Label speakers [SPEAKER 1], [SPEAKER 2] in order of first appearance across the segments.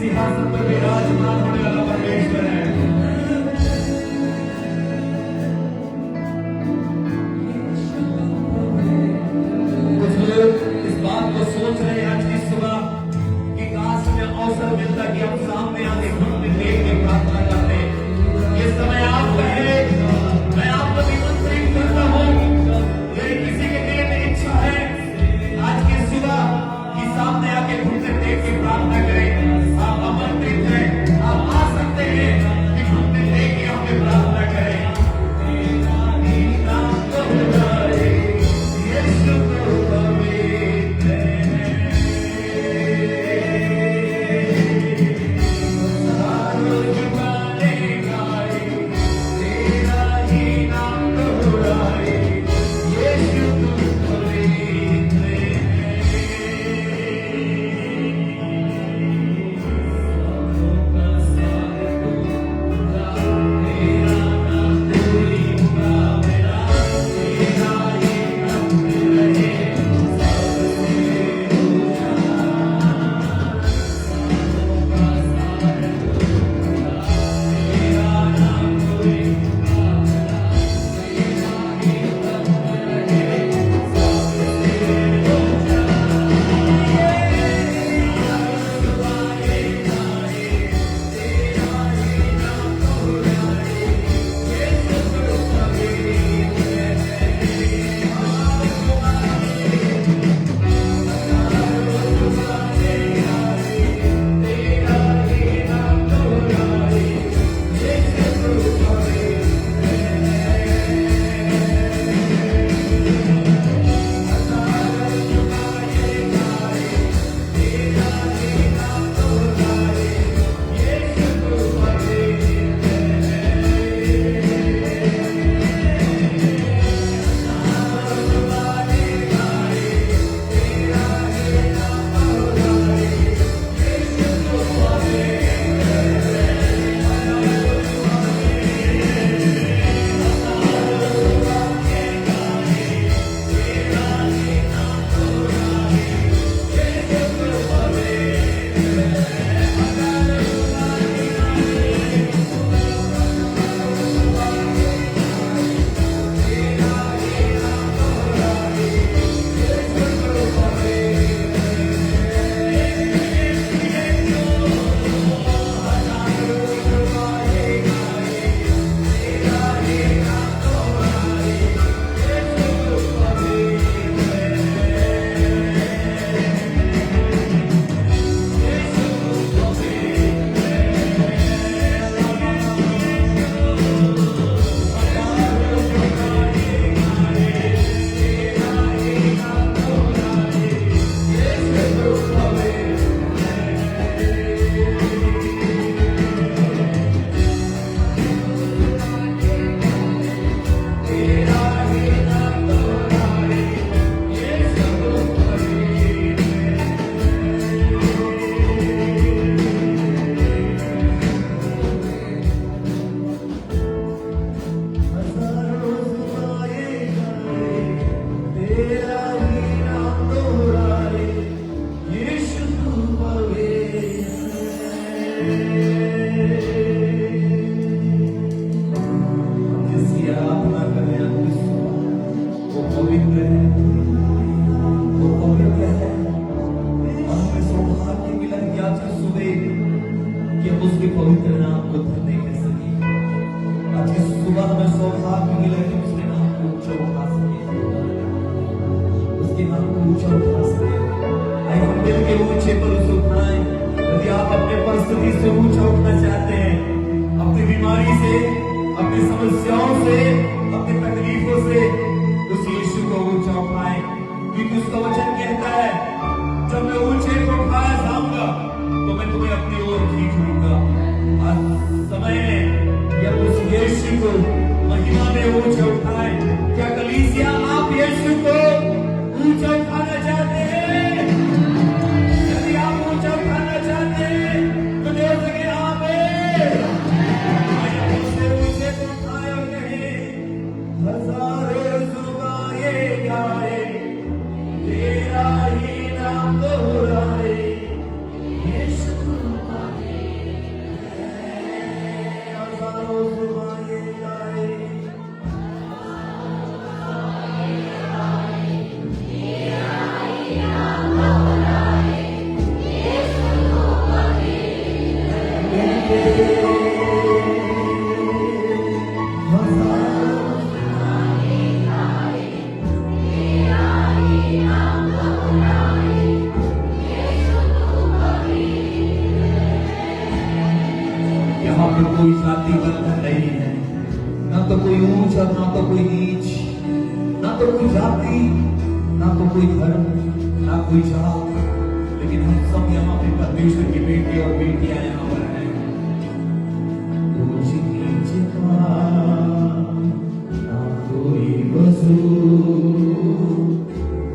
[SPEAKER 1] सिंहासन पर विराजमान होने वाला परमेश्वर है। कुछ लोग इस बात को सोच रहे हैं आज की सुबह कि काश हमें अवसर मिलता कि हम सामने आके घुटने टेक के प्रार्थना करते। ये समय आपका है, मैं आपको निमंत्रित करता हूँ। यदि किसी के दिल में इच्छा है आज की सुबह कि सामने आके घुटने टेक के प्रार्थना करें, आप आमंत्रित हैं, आप आ सकते हैं। है, वो पवित्र है। और हमें सौभाग्य मिला कि आज की सुबह कि हम उसके पवित्र नाम को धरने कर सके। आज की सुबह हमें सौभाग्य मिला कि उसके नाम को ऊंचा उठा सके, उसके नाम को ऊंचा उठा सके। आइए हम दिल के ऊंचे पर उसे उठाएं। यदि आप अपने परिस्थिति से ऊंचा उठना चाहते हैं, अपनी बीमारी से, अपनी समस्याओं से, अपनी तकलीफों से, उस यीशु को ऊंचा उठाएं, क्योंकि उसका वचन कहता है जब मैं ऊंचे को उठाया जाऊंगा तो मैं तुम्हें अपनी ओर खींच लूंगा। आज समय है कि हम उस यीशु को महिमा में ऊंचा उठाएं। क्या कलीसिया आप यीशु को ऊंचा उठाना चाहते हैं? यदि आप ऊंचा उठाना चाहते हैं तो जोर से कहें आमीन। आइए उससे ऊंचे को उठाए और कहें हजारों जुबानें गाए तेरा ही नाम दोहराए, यीशु हजारों जुबानें गाए यहाँ पे कोई जाति बंधन नहीं है, ना तो कोई ऊंच और ना तो कोई नीच, ना तो कोई जाति, ना तो कोई धर्म, ना कोई जात, लेकिन हम सब यहाँ पे परमेश्वर की बेटे और बेटियां यहाँ पर हैं। ऊंच नीच का ना कोई वजूद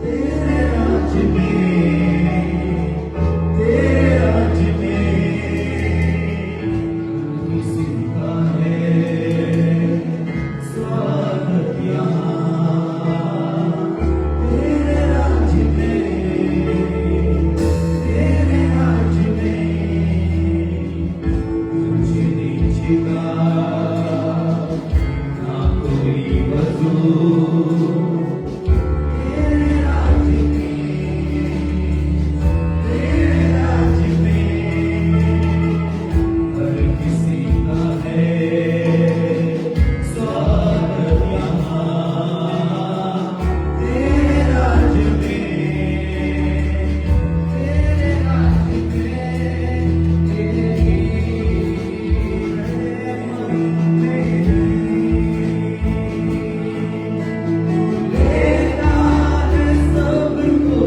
[SPEAKER 1] तेरे राज में, तेरे राज में किसी का है स्वागत यहाँ। तेरे राज में, तेरे राज में ऊंच नीच का ना कोई वजूद तेरे राज में, तेरे राज में हर किसी का है स्वागत यहाँ। तेरे राज में, तेरे राज में तेरी लेता है सबको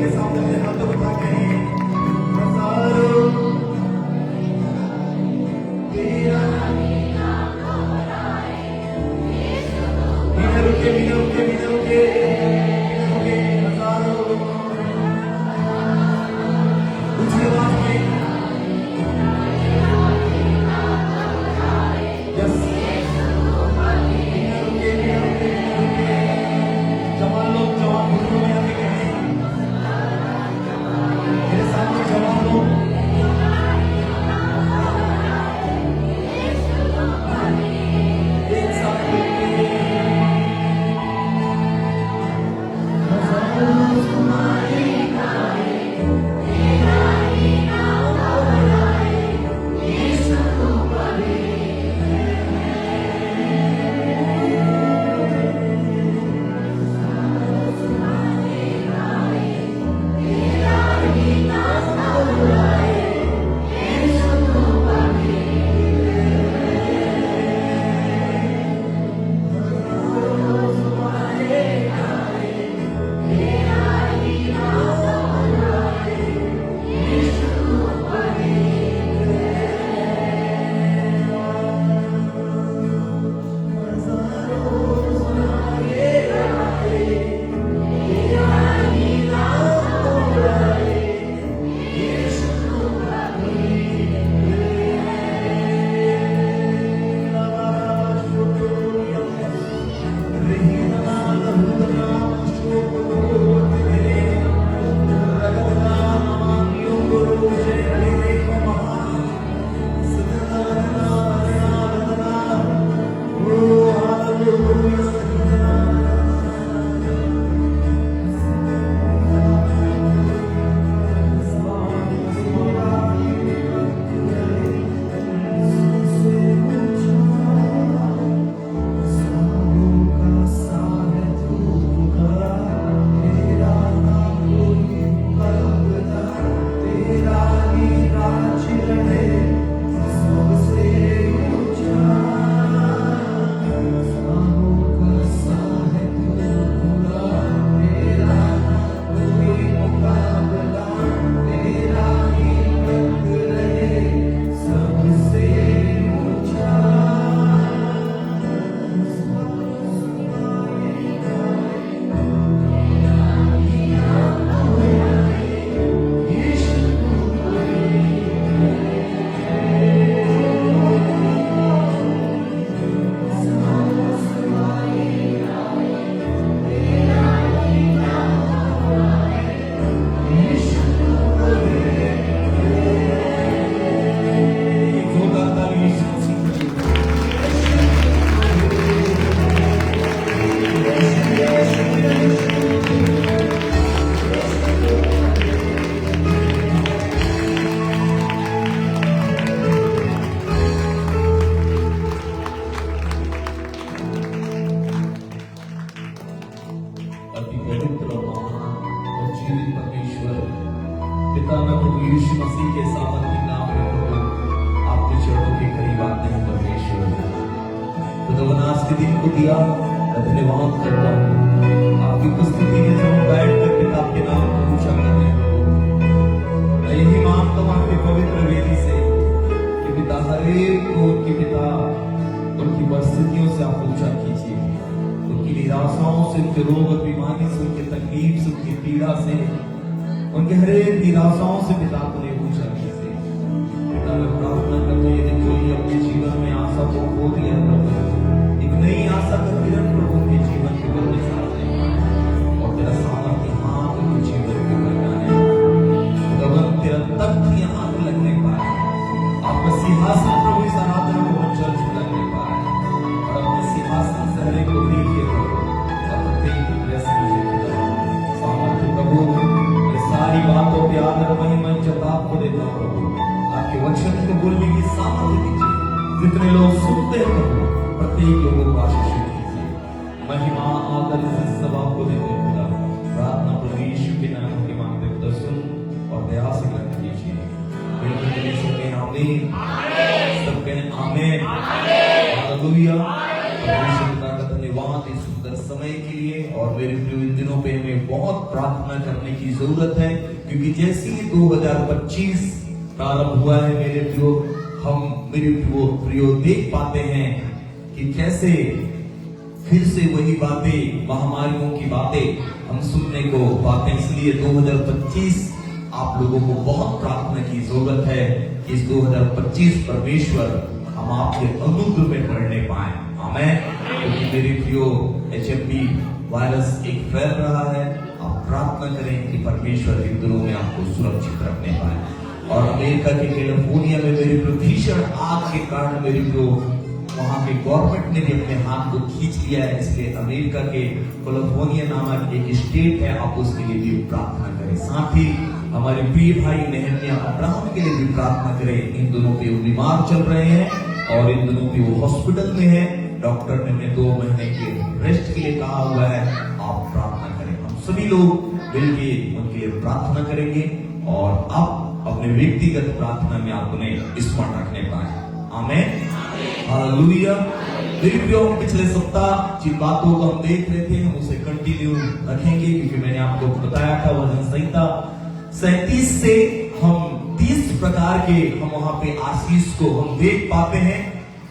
[SPEAKER 1] के सामने अपने हाथों को उठा के नजारो तेरा बिना रुके नजारो ऊंची आवाज में यस जवान लोग जवान घुटनों में आके कहें मेरे सामने जवान लोग एक साथ मिलके पिता मैं प्रभु यीशु मसीह के सामर्थ्य नाम में प्रभु आपके चरणों के करीब आते हैं परमेश्वर। खुदावन आज के दिन को दिया मैं धन्यवाद करता हूँ। आपकी उपस्थिति में जब हम बैठकर पिता के नाम को ऊंचा करते हैं प्रभु, मैं यही मांगता हूँ आपके पवित्र वेदी से कि पिता हर एक को उनके पिता उनकी परिस्थितियों से आप ऊंचा कीजिए, उनकी निराशाओं से, उनके रोग और बीमारी से, उनके तकलीफ से, उनकी पीड़ा से, उनके हर एक निराशाओं से पिता को ले ऊंचा कीजिए। पिता मैं प्रार्थना करता हूँ यदि कोई अपने जीवन में आशा को खो दिया प्रभु, एक नई आशा का किरण प्रभु के जीवन के ऊपर निसारने पाए और तेरा सामर्थ्य हाथ उनके जीवन के ऊपर जाने, खुदावन तेरा तख्त यहाँ पर लगने पाए, आपका सिंहासन प्रभु इस आराधना भवन चर्च में लगने पाए और अपने सिंहासन से हर एक को लीजिए प्रभु और प्रत्येक को ब्लेस कीजिए। सामर्थ्य प्रभु सारी बातों पे आदर महिमा इज्जत आपको देता हूं प्रभु, आपके वचन को बोलने की सामर्थ्य दीजिए। जितने लोग सुनते हैं प्रभु प्रत्येक लोगों को आशीष दीजिए। महिमा आदर इज्जत सब आपको देते हैं खुदा। प्रार्थना प्रभु यीशु के नाम के मांगते खुदा सुन और दया से ग्रहण कीजिए। बिल्कुल सुने आमीन, सब कहें आमीन, हालेलुया। परमेश्वर का धन्यवाद इस सुंदर समय के लिए और मेरे प्रिय इन दिनों दिनों पे हमें बहुत प्रार्थना करने की जरूरत है, क्योंकि जैसे ही 2025 प्रारंभ हुआ है मेरे प्रियो देख पाते हैं कि कैसे फिर से वही बातें, महामारियों की बातें हम सुनने को पाते हैं। इसलिए 2025 आप लोगों को बहुत प्रार्थना की जरूरत है कि इस 2025 परमेश्वर हम आपके अनुग्रह में पढ़ने पाए। आमीन। क्योंकि मेरे प्रियो HMV वायरस एक फैल रहा है। आप प्रार्थना करें कि परमेश्वर इन दिनों में आपको सुरक्षित रखने पाए। और अमेरिका के कैलिफोर्निया में मेरे प्रियो भीषण आग के कारण मेरे प्रियो वहां के गवर्नमेंट ने भी अपने हाथ को खींच लिया है। इसलिए अमेरिका के कैलिफोर्निया नामक एक स्टेट है, आप उसके लिए भी प्रार्थना करें। साथ ही हमारे प्रिय भाई नेहमिया अब्राहम के लिए भी प्रार्थना करें। इन दोनों पे वो बीमार चल रहे हैं और इन दोनों पे वो हॉस्पिटल में है। डॉक्टर ने 2 महीने के रेस्ट के लिए कहा हुआ है। आप प्रार्थना करें। हम सभी लोग मिलके उनके लिए प्रार्थना करेंगे और आप अपने व्यक्तिगत प्रार्थना में आप उन्हें स्मरण रखने पाए। आमीन। हालेलुया। मेरे प्रियो, हम पिछले सप्ताह जिन बातों को हम देख रहे थे हम उसे कंटिन्यू रखेंगे, क्योंकि मैंने आपको बताया था वचन संहिता 37 से हम 30 प्रकार के हम वहां पे आशीष को हम देख पाते हैं।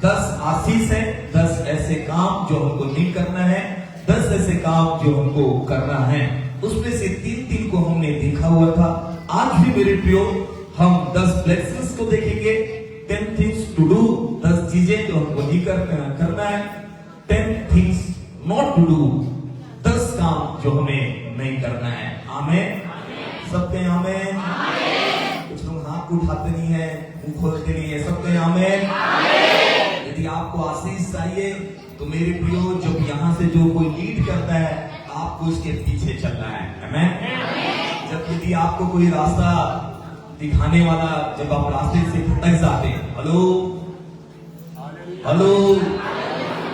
[SPEAKER 1] 10 आशीष है, 10 ऐसे काम जो हमको नहीं करना है, 10 ऐसे काम जो हमको करना है। उसमें से 3 को हमने देखा हुआ था। आज भी मेरे प्रियो हम 10 ब्लेसिंग्स को देखेंगे। 10 थिंग्स टू डू, 10 चीजें जो हमको नहीं करना है। 10 थिंग्स नॉट टू डू, 10 काम जो हमें नहीं करना है। आमीन। सबके आमीन। कुछ लोग हाथ उठाते नहीं है, मुंह खोलते नहीं है। सबके आमीन। यदि आपको आशीष चाहिए तो मेरे प्रियो, जब यहाँ से जो कोई लीड करता है आपको उसके पीछे चलना है। आमीन। जब यदि आपको कोई रास्ता दिखाने वाला, जब आप रास्ते से भटक जाते हैं, हेलो,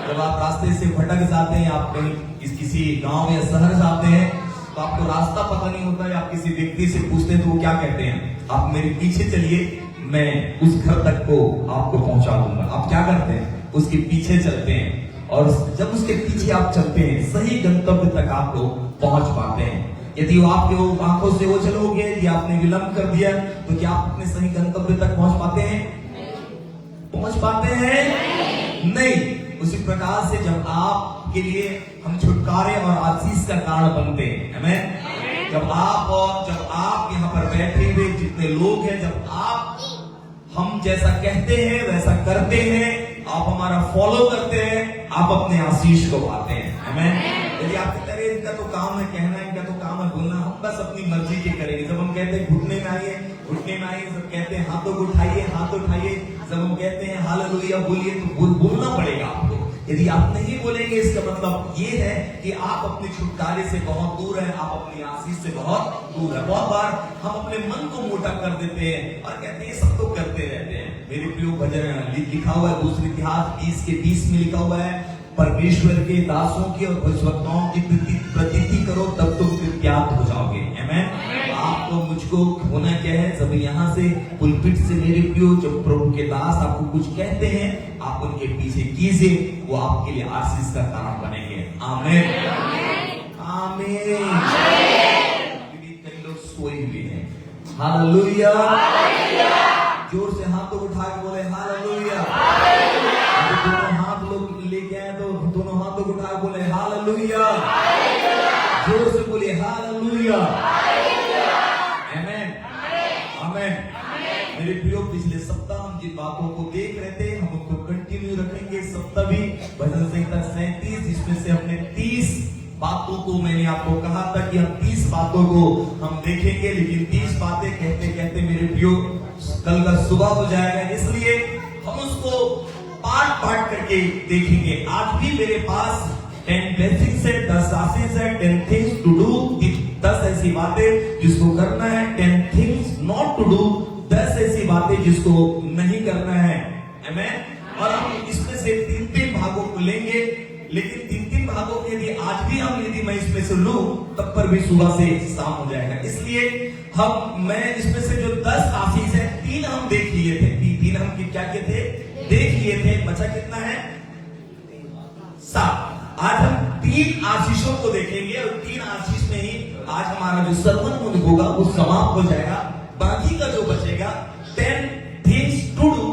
[SPEAKER 1] जब आप रास्ते से भटक जाते हैं, आप कहीं किसी गांव या शहर जाते हैं तो आपको रास्ता पता नहीं होता है। आप किसी व्यक्ति से पूछते हैं तो वो क्या कहते हैं? आप मेरे पीछे चलिए, मैं उस घर तक को आपको पहुंचा दूंगा। आप क्या करते हैं? उसके पीछे चलते हैं और जब उसके पीछे आप चलते हैं सही गंतव्य तक आप लोग पहुंच पाते हैं। यदि वो आपके आंखों से वो चलोगे, यदि आपने विलंब कर दिया तो क्या आप अपने सही गंतव्य तक पहुंच पाते हैं? पहुंच पाते हैं? नहीं। उसी प्रकार से जब आपके लिए हम छुटकारे और आशीष का कारण बनते हैं। आमीन। जब आप यहाँ पर बैठे हुए जितने लोग हैं, जब आप हम जैसा कहते हैं वैसा करते हैं, आप हमारा फॉलो करते हैं, आप अपने आशीष को पाते हैं। आमीन। यदि आप कहते हैं इनका तो काम है कहना, इनका तो काम है बोलना, हम बस अपनी मर्जी के करेंगे। जब हम कहते हैं घुटने में आइए, घुटने में आइए। जब कहते हैं हाथों को उठाइए, हाथ उठाइए। जब हम कहते हैं हालेलुया बोलिए, तो बोलना पड़ेगा आपको। यदि आप नहीं बोलेंगे इसका मतलब ये है कि आप अपने छुटकारे से बहुत दूर हैं, आप अपनी आशीष से बहुत दूर है। बहुत बार हम अपने मन को मोटा कर देते हैं और कहते हैं सब तो करते रहते हैं। मेरे प्रियो, भजन लिखा हुआ है 2 इतिहास 30:20 में लिखा हुआ है, परमेश्वर के दासों की और भविष्यवक्ताओं की प्रतीति करो तब तुम प्रत्यात हो जाओगे। आमीन। आपको मुझको होना क्या है? जब यहाँ से पुलपिट से मेरे प्रियो, जब प्रभु के दास आपको कुछ कहते हैं, आप उनके पीछे कीजिए, वो आपके लिए आशीष का कारण बनेंगे। आमीन। आमीन। कई लोग सोए हुए हैं। हालेलुया। जोर से हाथों उठा के बोले हालेलुया। दोनों हाथ लोग लेके आए तो दोनों हाथों को उठा बोले हालेलुया। जोर से बोलिए हालेलुया। आमीन। आमीन। मेरे प्रियो, पिछले सप्ताह हम जिन बातों को देख रहे थे हम उनको कंटिन्यू रखेंगे। सप्ताह भी भजन संहिता 37, जिसमें से हमने 30 बातों को, मैंने आपको कहा था कि हम 30 बातों को हम देखेंगे, लेकिन 30 बातें कहते कहते मेरे प्रियो कल का सुबह हो जाएगा। इसलिए हम उसको पार्ट करके देखेंगे। आज भी मेरे पास 10 ब्लेसिंग्स है, 10 आशीष है, 10 थिंग्स टू डू, 10 ऐसी बातें जिसको करना है, 10 थिंग्स नॉट टू डू, 10 ऐसी बातें जिसको नहीं करना है। आमीन। और हम इसमें से 3 भागों को लेंगे, लेकिन 3 भागों के यदि आज भी यदि मैं इसमें से लूं तब पर भी सुबह से शाम हो जाएगा। इसलिए मैं इसमें से जो 10 आशीष है, 3 हम देख लिए थे। 3 हम क्या किए थे? देख लिए थे। बचा कितना है? 7। आज हम 3 आशीषों को देखेंगे और 3 आशीष में ही आज हमारा जो सर्वन मुझ होगा वो समाप्त हो जाएगा। बाकी का जो बचेगा 10 things to do,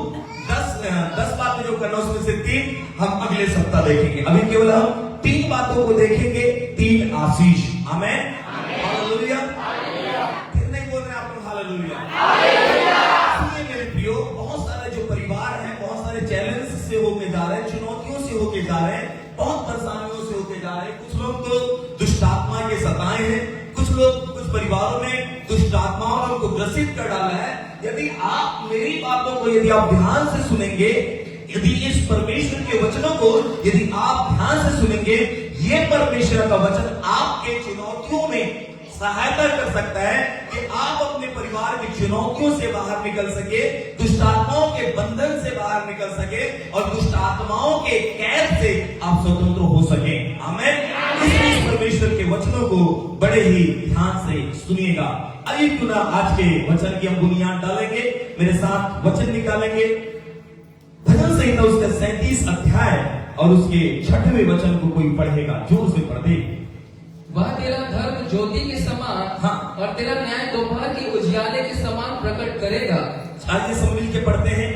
[SPEAKER 1] 10 बातें जो करना उसमें से 3 हम अगले सप्ताह देखेंगे। अभी केवल हम 3 बातों को देखेंगे, 3 आशीष। आमेन, हालेलुया। फिर नहीं बोल रहे आप लोग हालेलुया। सुनिए मेरे प्रियो, बहुत सारे जो परिवार हैं, बहुत सारे चैलेंज से होके जा रहे हैं, चुनौतियों से होके जा रहे हैं, बहुत परेशानियों से होके जा रहे हैं। कुछ लोग तो दुष्ट आत्मा के सताए हैं, कुछ लोग कुछ परिवारों में दुष्ट आत्माओं ने उनको ग्रसित कर डाला है। यदि आप मेरी बातों को यदि आप ध्यान से सुनेंगे, यदि इस परमेश्वर के वचनों को यदि आप ध्यान से सुनेंगे, ये परमेश्वर का वचन आपके चुनौतियों में सहायता कर सकता है कि आप अपने परिवार की चुनौतियों से बाहर निकल सके, दुष्ट आत्माओं के बंधन से बाहर निकल सके और दुष्ट आत्माओं के कैद से आप स्वतंत्र हो सके। आमेन। इसलिए परमेश्वर के वचनों को बड़े ही ध्यान से सुनिएगा। आइए क्यों ना आज के वचन की हम बुनियाद डालेंगे, मेरे साथ वचन निकालेंगे। भजन संहिता उसका 37 अध्याय और उसके 6वें वचन को कोई पढ़ेगा, जोर से पढ़ दे।
[SPEAKER 2] वह तेरा धर्म ज्योति के समान,
[SPEAKER 1] हाँ,
[SPEAKER 2] और तेरा न्याय दोपहर के उजियाले के समान प्रकट करेगा।
[SPEAKER 1] आइए सब मिल के पढ़ते हैं।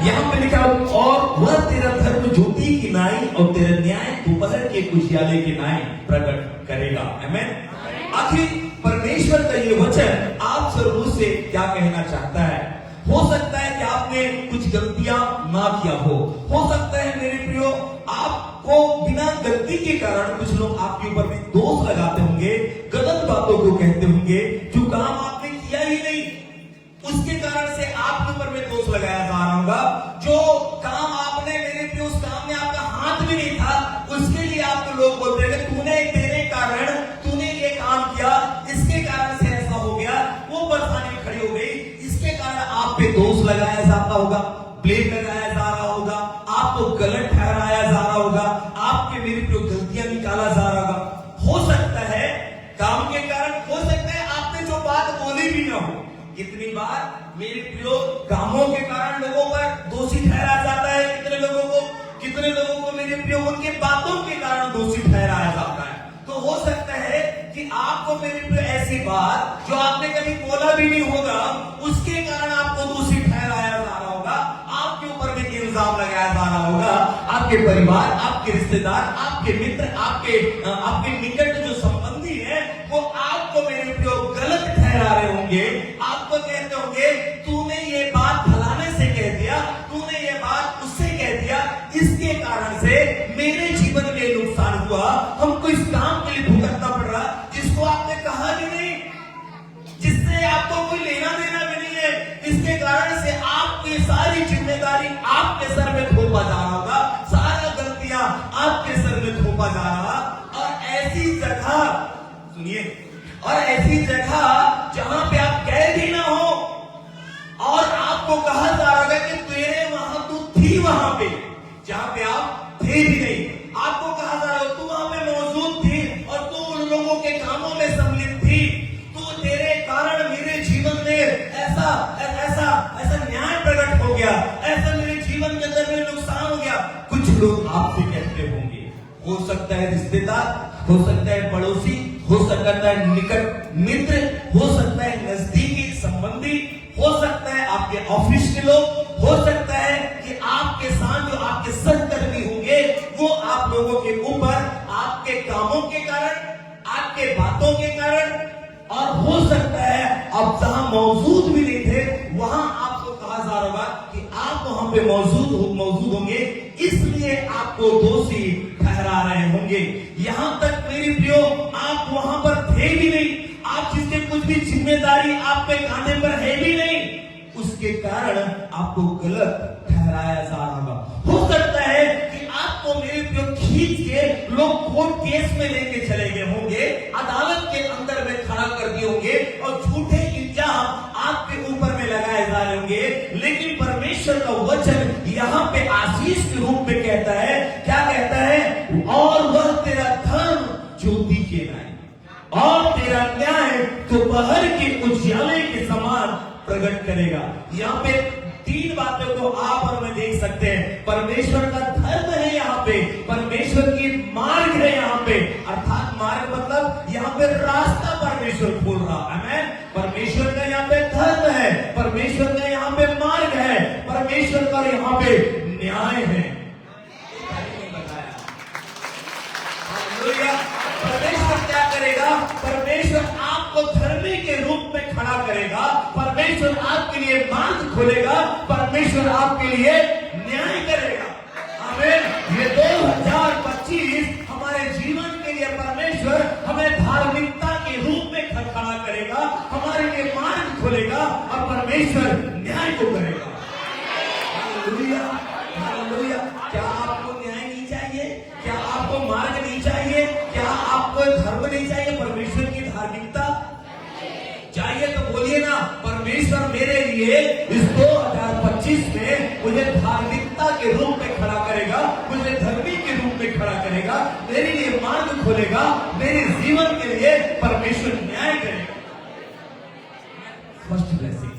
[SPEAKER 1] यहाँ पे लिखा और वह तेरा धर्म ज्योति की नाई और तेरा न्याय दोपहर के उजियाले की नाई प्रकट करेगा। आमेन। आखिर परमेश्वर का ये वचन आप सब से क्या कहना चाहता है? हो सकता है कि आपने कुछ गलतियां ना किया हो सकता है मेरे प्रियो आपको बिना गलती के कारण कुछ लोग आपके ऊपर में दोष लगाते होंगे, गलत बातों को कहते होंगे, जो काम आपने किया ही नहीं उसके कारण से आपके ऊपर में दोष लगाया जा रहा होगा। जो काम आपने मेरे प्रियो उस काम में आपका हाथ भी नहीं था, उसके लिए आपको लोग बोलते हैं तूने तेरे कारण तूने ये काम किया, इसके कारण से ऐसा हो गया, वो परेशानी खड़ी हो गई, इसके कारण आप पे दोष लगाया जाता होगा, ब्लेम लगाया जा रहा होगा, आपको गलत ठहराया जा रहा होगा, आपके मेरे प्रियो गलतियां निकाला जा रहा होगा। हो सकता है काम के कारण, हो सकता है आपने जो बात बोली भी ना हो। कितनी बार मेरे प्रियो कामों के कारण लोगों पर दोषी ठहराया जाता है, कितने लोगों को मेरे प्रियो उनके बातों के कारण दोषी ठहराया जाता है। तो हो सकता है कि आपको मेरे प्रियो ऐसी बात जो आपने कभी बोला भी नहीं होगा, उसके कारण आपको दोषी ठहराया जा रहा होगा, आपके ऊपर भी इल्जाम लगाया जा रहा होगा। आपके परिवार, आपके रिश्तेदार, आपके मित्र, आपके निकट जो संबंधी है वो आपको मेरे प्रियो गलत ठहरा रहे होंगे, आपको कहते होंगे तूने ये बात फलाने से कह दिया, तूने ये बात उससे कह दिया, इसके कारण से मेरे जीवन में नुकसान हुआ, हमको इस काम के लिए भुगतना पड़ रहा जिसको आपने कहा भी नहीं, जिससे आपको कोई लेना देना भी नहीं है। इसके कारण से आपकी सारी जिम्मेदारी आपके सर में थोपा जा रहा होगा, सारा गलतियां आपके सर में थोपा जा रहा। और ऐसी जगह सुनिए, और ऐसी जगह जहां पे आप कैद ही ना हो और आपको कहा जा रहा है कि तेरे वहां तू थी, वहां पे जहां पे आप थे भी नहीं, आपको कहा जा रहा है तू वहां पे मौजूद थी और तू उन लोगों के कामों में सम्मिलित थी, तो तेरे कारण मेरे जीवन में ऐसा न्याय प्रकट हो गया, ऐसा मेरे जीवन के अंदर में नुकसान हो गया। कुछ लोग आपसे कहते होंगे, हो सकता है रिश्तेदार, हो सकता है पड़ोसी, हो सकता है निकट मित्र, हो सकता है नजदीकी संबंधी, हो सकता है आपके ऑफिस के लोग, हो सकता है कि आपके साथ जो आपके सहकर्मी होंगे वो आप लोगों के ऊपर आपके कामों के कारण, आपके बातों के कारण, और हो सकता है आप जहां मौजूद भी नहीं थे वहां आपको कहा जा रहा होगा कि आप वहां पे मौजूद होंगे, इसलिए आपको दोषी ठहरा रहे होंगे। यहां तक मेरी प्रियो आप वहां पर थे भी नहीं, आप जिसके कुछ भी जिम्मेदारी आप पे कांधे पर है भी नहीं, उसके कारण आपको गलत ठहराया जा रहा होगा। हो सकता है कि आपको मेरे प्रियो खींच के लोग कोर्ट केस में लेके चले गए होंगे, अदालत के अंदर में खड़ा कर दिए होंगे और झूठे इल्जाम आपके ऊपर में लगाए जा रहे होंगे। लेकिन परमेश्वर का वचन यहाँ पे आशीष के रूप में कहता है, क्या कहता है? और वह तेरा धर्म ज्योति के नाई और तेरा न्याय दोपहर के उजियाले के समान प्रकट करेगा। यहाँ पे तीन बातों को आप और मैं देख सकते हैं। परमेश्वर का धर्म है यहाँ पे, परमेश्वर की मार्ग है यहाँ पे, अर्थात मार्ग मतलब यहाँ पे रास्ता परमेश्वर खोल रहा है। परमेश्वर का यहाँ पे धर्म है, परमेश्वर का यहाँ पे मार्ग है, परमेश्वर का यहाँ पे न्याय है। परमेश्वर क्या करेगा? परमेश्वर आपको धर्मी के रूप में खड़ा करेगा, परमेश्वर आपके लिए मार्ग खोलेगा, परमेश्वर आपके लिए न्याय करेगा। आमीन। ये 2025 हमारे जीवन के लिए परमेश्वर हमें धार्मिकता के रूप में खड़ा करेगा, हमारे लिए मार्ग खोलेगा और परमेश्वर न्याय को करेगा। Hallelujah, hallelujah. क्या आपको न्याय नहीं चाहिए? क्या आपको मार्ग नहीं चाहिए? क्या आपको धर्म नहीं चाहिए? परमेश्वर की धार्मिकता चाहिए तो बोलिए ना, परमेश्वर मेरे लिए इस 2025 में मुझे धार्मिकता के रूप में खड़ा करेगा, मुझे धर्मी के रूप में खड़ा करेगा, मेरे लिए मार्ग खोलेगा, मेरे जीवन के लिए परमेश्वर न्याय करेगा। फर्स्ट ब्लेसिंग,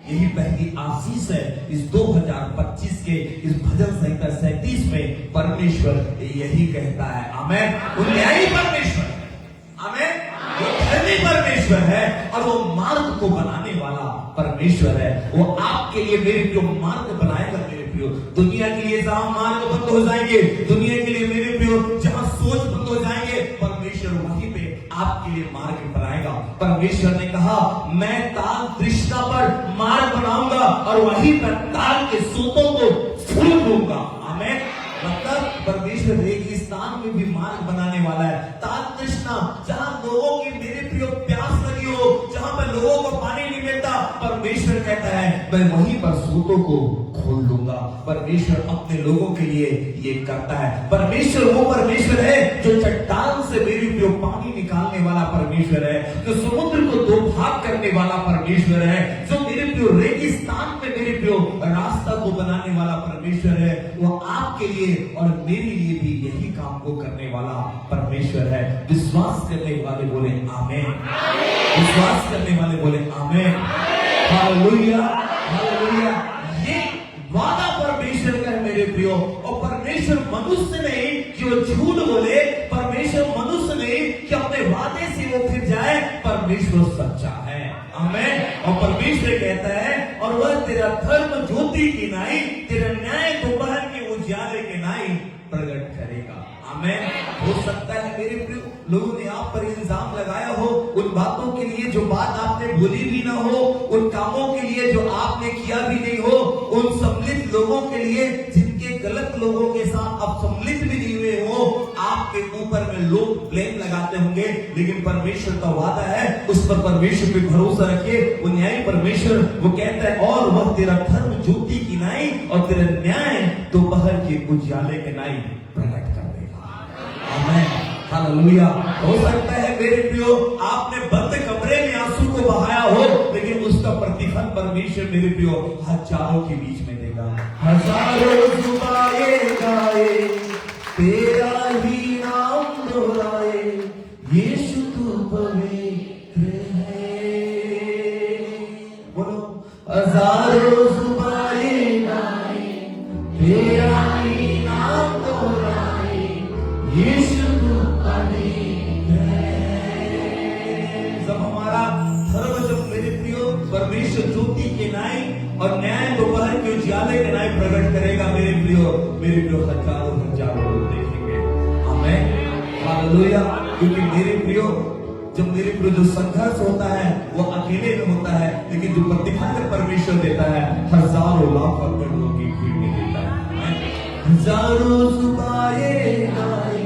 [SPEAKER 1] यही पहली आशीष है इस 2025 के इस भजन संहिता 37 में। परमेश्वर यही कहता है, आमेन। वो न्यायी परमेश्वर, आमेन, वो धर्मी परमेश्वर है और वो मार्ग को बनाने वाला परमेश्वर है। वो आपके लिए मेरे प्रियो मार्ग बनाएगा। मेरे प्रियो, दुनिया के लिए जहां मार्ग बंद हो जाएंगे, दुनिया के लिए मेरे प्रियो जहां सोच बंद हो जाएंगे, परमेश्वर वहीं पे आपके लिए मार्ग बनाएगा। परमेश्वर ने कहा, मैं ताल तृष्णा पर मार्ग बनाऊंगा और वहीं पर ताल के सोतों को फूल दूंगा। आमीन। मतलब परमेश्वर रेगिस्तान में भी मार्ग बनाने वाला है। ताल तृष्णा, जहां लोगों की मेरे प्रियो प्यास लगी हो, जहां पर लोगों को पानी नहीं मिलता, परमेश्वर कहता है मैं वहीं पर सोतों को खोल दूंगा। परमेश्वर अपने लोगों के लिए ये करता है। परमेश्वर वो परमेश्वर है जो चट्टान से मेरे प्रियो पानी निकालने वाला परमेश्वर है, जो समुद्र को दो भाग करने वाला परमेश्वर है, जो मेरे प्रियो रेगिस्तान में मेरे प्रियो रास्ता को बनाने वाला परमेश्वर है। वो आपके लिए और मेरे लिए भी यही काम को करने वाला परमेश्वर है। विश्वास करने वाले बोले आमीन। विश्वास करने वाले बोले आमीन। Hallelujah, hallelujah. ये वादा परमेश्वर का है मेरे प्रियो। और परमेश्वर मनुष्य नहीं कि वो झूठ बोले, परमेश्वर मनुष्य नहीं कि अपने वादे से वो फिर जाए। परमेश्वर सच्चा है, आमीन। और परमेश्वर कहता है, और वह तेरा धर्म ज्योति की नाई, तेरा न्याय दोपहर के उजियाले के नाई प्रकट करेगा। आमीन। हो सकता है मेरे प्रियो लोगों ने आप पर इल्जाम लगाया हो, उन बातों के लिए जो बात आपने भूली भी ना हो, उन कामों के लिए जो आपने किया भी नहीं हो, उन सम्मिलित लोगों के लिए जिनके गलत लोगों के साथ आप सम्मिलित भी नहीं हुए हो, आपके ऊपर में लोग ब्लेम लगाते होंगे। लेकिन परमेश्वर का वादा है, उस पर परमेश्वर पे भरोसा रखिए। वो न्यायी परमेश्वर वो कहता है, और वह तेरा धर्म ज्योति की नाई और तेरा न्याय दोपहर के उजियाले के नाई प्रकट कर देगा। आमीन। हालेलुया। हो सकता है मेरे प्रियो आपने बंद कमरे में आंसू को बहाया हो, लेकिन उसका प्रतिफल परमेश्वर मेरे प्रियो हजारों के बीच में देगा। हजारों जुबाएं गाए तेरा ही नाम दोहराए, यीशु तू पवित्र है। बोलो, हजारों जुबाएं गाए तेरा ही नाम दोहराए, यीशु तू पवित्र है। जब हमारा धर्म, जब मेरे प्रियो परमेश्वर ज्योति के नाई और न्याय दोपहर के उजियाले के नाई प्रकट करेगा, मेरे प्रियो हजारों हजारों लोग देखेंगे। आमीन। हालेलुया। क्योंकि मेरे प्रियो जब मेरे प्रियो जो संघर्ष होता है वो अकेले में होता है, लेकिन जो प्रतिफल परमेश्वर देता है हजारों लाखों करोड़ों की भीड़ में देता है। हजारों जुबाएं गाए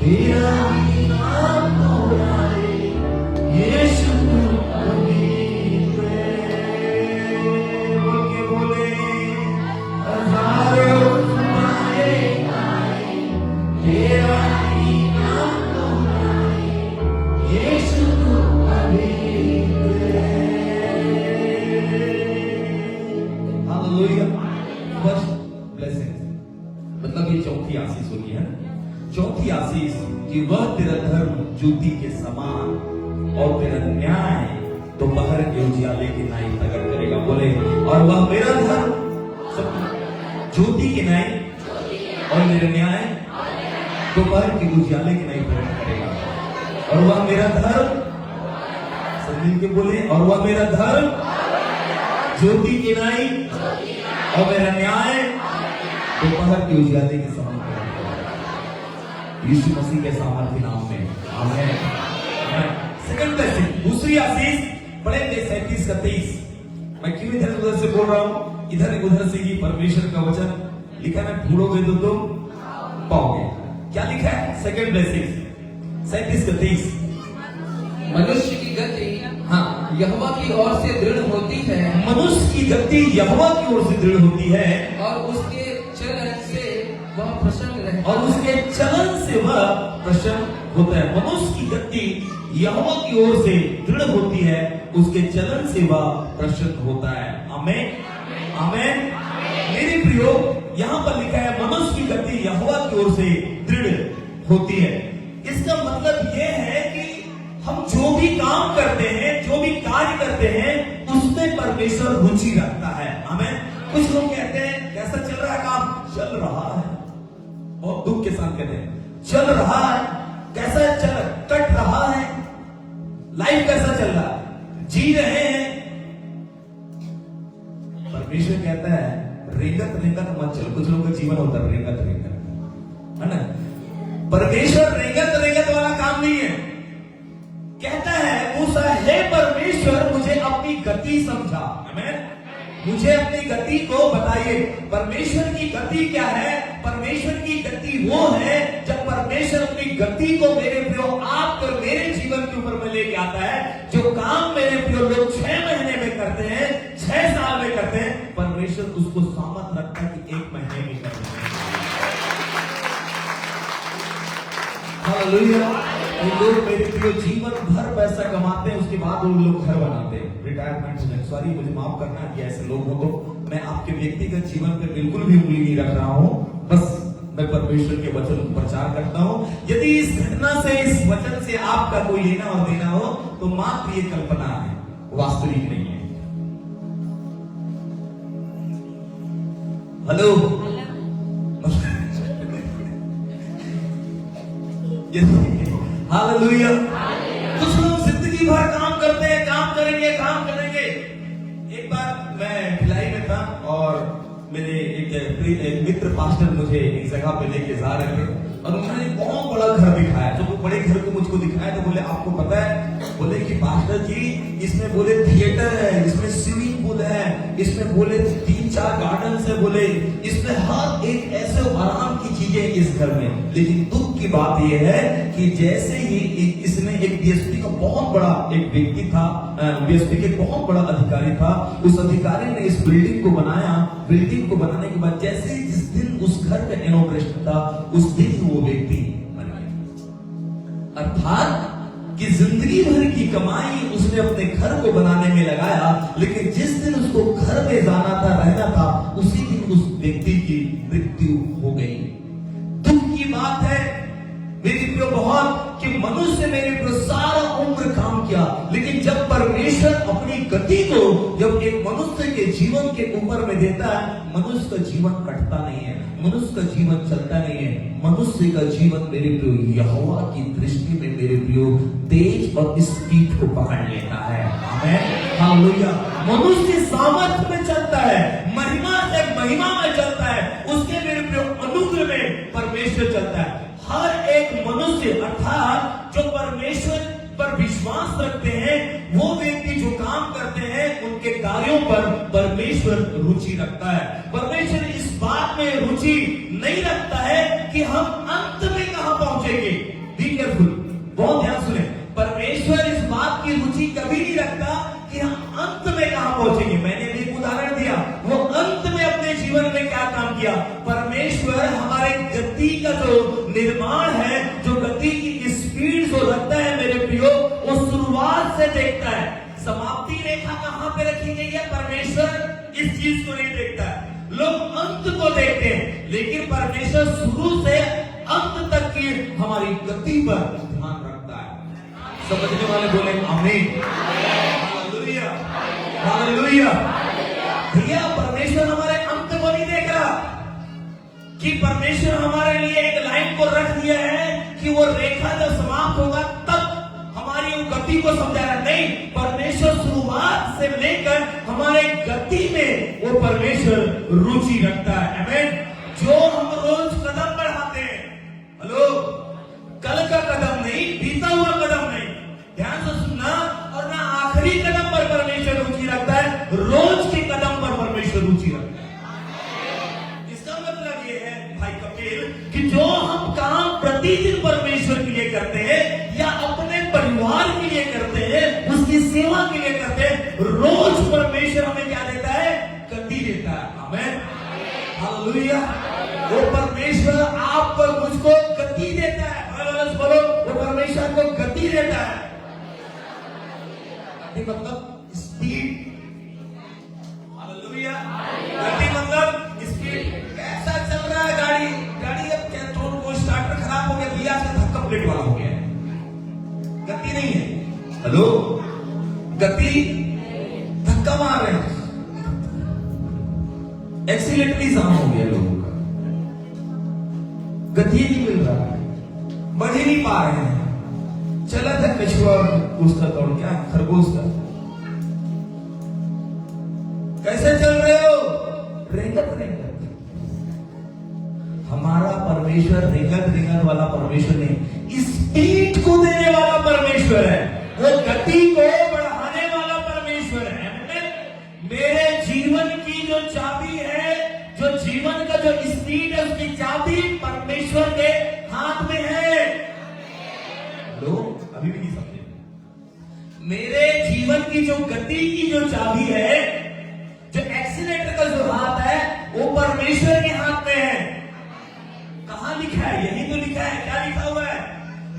[SPEAKER 1] तेरा ही नाम दोहराए, यीशु तू पवित्र है। बोल के बोले, हजारों जुबाएं गाए तेरा ही नाम दोहराए, यीशु तू पवित्र है। हालेलुया। फर्स्ट ब्लेसिंग मतलब ये चौथी आशीष होगी है। चौथी आशीष कि वह तेरा धर्म ज्योति के समान और तेरा न्याय दोपहर के उजियाले की नाई प्रकट करेगा। बोले और वह मेरा धर्म ज्योति की नाई और मेरे न्याय दोपहर के उजियाले की नाई प्रकट करेगा। और वह मेरा धर्म सब मिल के बोले और वह मेरा धर्म ज्योति की नाई और मेरा न्याय दोपहर के उजियाले के समान करेगा। यीशु मसीह के सामर्थ्य नाम में आमीन। सेकंड ब्लेसिंग, दूसरी आशीष पढ़ेंगे 37 का 23। मैं क्यों इधर उधर से बोल रहा हूं, इधर उधर से ही परमेश्वर का वचन लिखा है, ढूंढोगे तो तुम पाओगे। क्या लिखा है? सेकंड ब्लेसिंग 37 का 23।
[SPEAKER 2] मनुष्य की गति
[SPEAKER 1] हाँ,
[SPEAKER 2] यहोवा की ओर से दृढ़ होती है,
[SPEAKER 1] मनुष्य की गति यहोवा की ओर से दृढ़ होती है
[SPEAKER 2] और उसके चलन से वह प्रसन्न रहता
[SPEAKER 1] और उसके चलन से वह प्रसन्न होता है। मनुष्य की गति यहोवा की ओर से दृढ़ होती है, उसके चलन से वह प्रसन्न होता है। आमीन आमीन। मेरे प्रियो, यहाँ पर लिखा है मनुष्य की गति यहोवा की ओर से दृढ़ होती है। इसका मतलब यह है कि हम जो भी काम करते हैं, जो भी कार्य करते हैं, उसमें परमेश्वर रुचि रखता है। आमीन। कुछ लोग कहते हैं कैसा चल रहा है काम? चल रहा है। बहुत दुख के साथ कहते हैं चल रहा है। कैसा चल कट रहा है? लाइफ कैसा चल रहा है? जी रहे हैं। परमेश्वर कहता है रेंगत रेंगत मत चल। कुछ लोगों का जीवन होता है रेंगत रेंगत, है ना? परमेश्वर रेंगत रेंगत वाला काम नहीं है। कहता है मूसा, हे परमेश्वर मुझे अपनी गति समझा। आमीन। मुझे अपनी गति को बताइए। परमेश्वर की गति क्या है? परमेश्वर की गति वो है जब परमेश्वर अपनी गति को मेरे प्रियो आप और मेरे जीवन के ऊपर में लेके आता है। जो काम मेरे प्रियो लोग 6 महीने में करते हैं, 6 साल में करते हैं, परमेश्वर उसको सामर्थ रखता है कि 1 महीने में करते हैं। हालेलुया। लोग मेरे प्रियो जीवन भर पैसा कमाते हैं, उसके बाद वो लोग घर बनाते हैं, रिटायरमेंट हो जाए। सॉरी, मुझे माफ करना कि ऐसे लोग हो तो मैं आपके व्यक्तिगत जीवन पर बिल्कुल भी उंगली नहीं रख रहा हूं। बस मैं परमेश्वर के वचन को प्रचार करता हूं। यदि इस घटना से, इस वचन से आपका कोई लेना और देना हो तो मात्र ये कल्पना है, वास्तविक नहीं है। हेलो। हालेलुया। कुछ लोग जिंदगी भर काम करते हैं, काम करेंगे काम करेंगे। एक बार मैं भिलाई में था और मेरे एक मित्र पास्टर मुझे एक जगह पे लेके जा रहे थे और उन्होंने एक बहुत बड़ा घर दिखाया। जब वो बड़े घर को मुझको दिखाया तो बोले आपको पता है? बोले कि पास्टर जी इसमें बोले थिएटर है, इसमें स्विमिंग पूल है, इसमें बोले 3-4 गार्डन है, बोले इसमें हर एक ऐसे आराम की चीजें इस घर में। लेकिन दुख की बात यह है कि जैसे ही इसमें एक डीएसपी का बहुत बड़ा एक व्यक्ति था, डीएसपी के बहुत बड़ा अधिकारी था, उस अधिकारी ने इस बिल्डिंग को बनाया। बिल्डिंग को बनाने के बाद जैसे ही जिस दिन उस घर का इनॉग्रेशन था, उस दिन वो व्यक्ति मर गया। अर्थात कि जिंदगी भर की कमाई उसने अपने घर को बनाने में लगाया, लेकिन जिस दिन उसको घर में जाना था, रहना था, उसी दिन उस व्यक्ति की मृत्यु हो गई। दुख की बात है मेरी प्रियो बहुत कि मनुष्य मेरे प्रियो सारा उम्र काम किया, लेकिन जब परमेश्वर अपनी गति को जब एक मनुष्य के जीवन के ऊपर में देता है, मनुष्य का जीवन कटता नहीं है, मनुष्य का जीवन चलता नहीं है। मनुष्य का जीवन मेरे प्रियो यहोवा की दृष्टि में मेरे प्रियो तेज और स्पीड को पकड़ लेता है। आमीन हालेलुया। मनुष्य सामर्थ्य में चलता है, महिमा से महिमा में चलता है, उसके मेरे प्रियो अनुग्रह में परमेश्वर चलता है। हर एक मनुष्य अर्थात जो परमेश्वर पर विश्वास रखते हैं, वो व्यक्ति जो काम करते हैं, उनके कार्यों पर परमेश्वर रुचि रखता है। परमेश्वर इस बात में रुचि नहीं रखता है कि हम अंत में कहां पहुंचेंगे। बी केयरफुल, बहुत ध्यान सुने। परमेश्वर इस बात की रुचि कभी नहीं रखता कि हम अंत में कहां पहुंचेंगे। मैंने एक उदाहरण दिया, वो अंत में अपने जीवन में क्या काम किया। परमेश्वर हमारे गति का जो निर्माण है, जो गति की स्पीड जो रखता है मेरे प्रियो, वो शुरुआत से देखता है। समाप्ति रेखा कहां पे रखी गई है, परमेश्वर इस चीज को नहीं देखता है। लोग अंत को देखते हैं, लेकिन परमेश्वर शुरू से अंत तक की हमारी गति पर ध्यान रखता है। समझने वाले बोले आमीन। हालेलुया। भैया परमेश्वर हमारे अंत को नहीं देख रहा कि परमेश्वर हमारे लिए एक लाइन को रख दिया है कि वो रेखा जब समाप्त होगा तब हमारी वो गति को समझाना। नहीं, परमेश्वर शुरुआत से लेकर हमारे गति में वो परमेश्वर रुचि रखता है। आमीन। जो हम रोज कदम बढ़ाते हैं, हेलो, कल का कदम नहीं, बीता हुआ कदम नहीं, ध्यान से सुनना, और ना आखिरी कदम पर परमेश्वर रुचि रखता है, रोज के कदम पर परमेश्वर रुचि रखता है। इसका मतलब ये है भाई कपिल कि जो हम काम प्रतिदिन परमेश्वर के लिए करते हैं या अपने परिवार के लिए करते हैं, उसकी सेवा के लिए करते हैं, रोज परमेश्वर हमें क्या देता है? गति देता है। आमीन, हालेलुया। वो परमेश्वर आपको मुझको गति देता है। बोलो, वो परमेश्वर को गति देता है। गति मतलब स्पीड। हालेलुया। गति मतलब स्पीड। कैसा चल रहा है गाड़ी? गाड़ी अब क्या को स्टार्टर खराब हो गया भैया, से धक्का प्लेट वाला हो गया है, गति नहीं है। हेलो, गति धक्का मार रहे हैं, एक्सीलेटरी जाम हो गया लोगों का, गति नहीं मिल रहा है, बढ़ ही नहीं पा रहे हैं। चला था कछुआ उसका दौड़, क्या खरगोश का, कैसे चल रहे हो? रेंगत रेंगत। हमारा परमेश्वर रेंगत रेंगत वाला परमेश्वर नहीं, स्पीड को देने वाला परमेश्वर है, वो गति को बढ़ाने वाला परमेश्वर है। मेरे जीवन की जो चाबी है, जो जीवन का जो स्पीड है, उसकी चाबी परमेश्वर के हाथ में है। लोग अभी भी नहीं समझे। मेरे जीवन की जो गति की जो चाबी है, जो एक्सीलेटर का जो हाथ है, वो परमेश्वर के हाथ में है। कहां लिखा है? यही तो लिखा है। क्या लिखा हुआ है?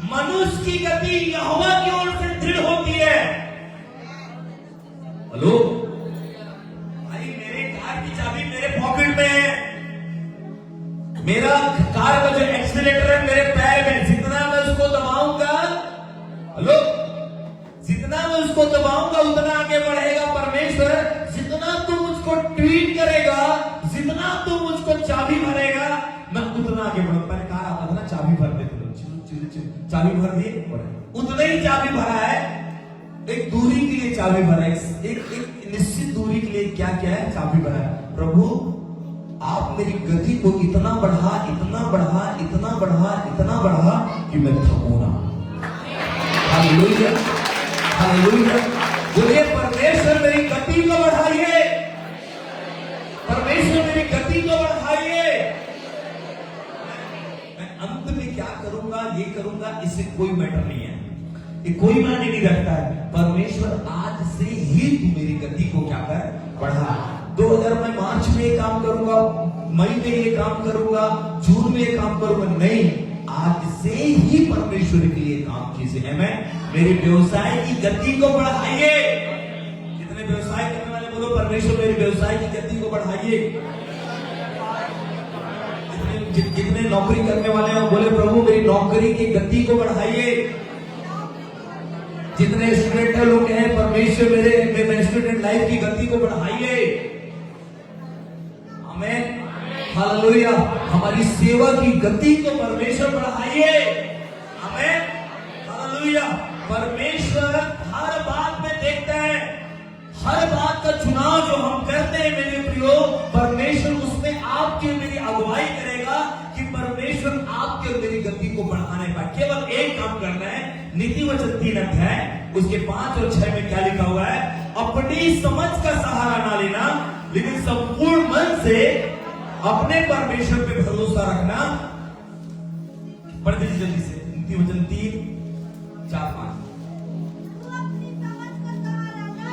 [SPEAKER 1] मनुष्य की गति यहोवा की ओर से दृढ़ होती है। हेलो भाई, मेरे कार की चाबी मेरे पॉकेट में है, मेरा कार का जो एक्सीलेटर है मेरे पैर में, जितना मैं उसको दबाऊंगा, हेलो, जितना मैं उसको दबाऊंगा उतना आगे बढ़ेगा परमेश्वर। जितना तू मुझको ट्वीट करेगा, जितना तू मुझको चाबी भरेगा, मैं उतना आगे बढ़ूंगा। पहले कार आता था ना, चाबी भर देते लोग, चाबी भर दिए, उतना ही चाबी भरा है। एक दूरी के लिए चाबी भरा है, एक निश्चित दूरी के लिए क्या क्या है? चाबी भरा है। प्रभु आप मेरी गति को इतना बढ़ा, इतना बढ़ा, इतना बढ़ा, इतना बढ़ा कि मैं थकूं ना। Hallelujah, hallelujah. बोलिए, परमेश्वर मेरी गति को बढ़ाइए, परमेश्वर मेरी गति को बढ़ाइए। मैं अंत में क्या करूंगा, ये करूंगा, इससे कोई मैटर नहीं है, ये कोई मायने नहीं रखता है। परमेश्वर आज से ही तू मेरी गति को क्या कर? बढ़ा। 2000 में मार्च में ये काम करूंगा, मई में ये काम करूंगा, जून में ये काम करूंगा, नहीं, आज से ही परमेश्वर के लिए काम कीजिए। है मैं मेरे व्यवसाय की गति को बढ़ाइए। जितने व्यवसाय करने वाले बोलो, परमेश्वर मेरे व्यवसाय की गति को बढ़ाइए। जितने नौकरी करने वाले हैं बोले, प्रभु मेरी नौकरी की गति को बढ़ाइए। जितने स्टूडेंट लोग हैं, परमेश्वर मेरे स्टूडेंट लाइफ की गति को बढ़ाइए। आमीन, हालेलुया। हमारी सेवा की गति को परमेश्वर बढ़ाइए। आमीन, हालेलुया। परमेश्वर हर बात में देखता है, हर बात का चुनाव जो हम करते हैं मेरे प्रियो, परमेश्वर उसमें आपकी मेरी अगुवाई करेगा कि परमेश्वर आपके मेरी गति को बढ़ाने का केवल एक काम करना है। नीति वचन 3 अध्याय उसके 5 और 6 में क्या लिखा हुआ है? अपनी समझ का सहारा ना लेना, लेकिन संपूर्ण मन से अपने परमेश्वर पे भरोसा रखना। पढ़ दीजिए जल्दी से, नीति वचन 3, 4, 5।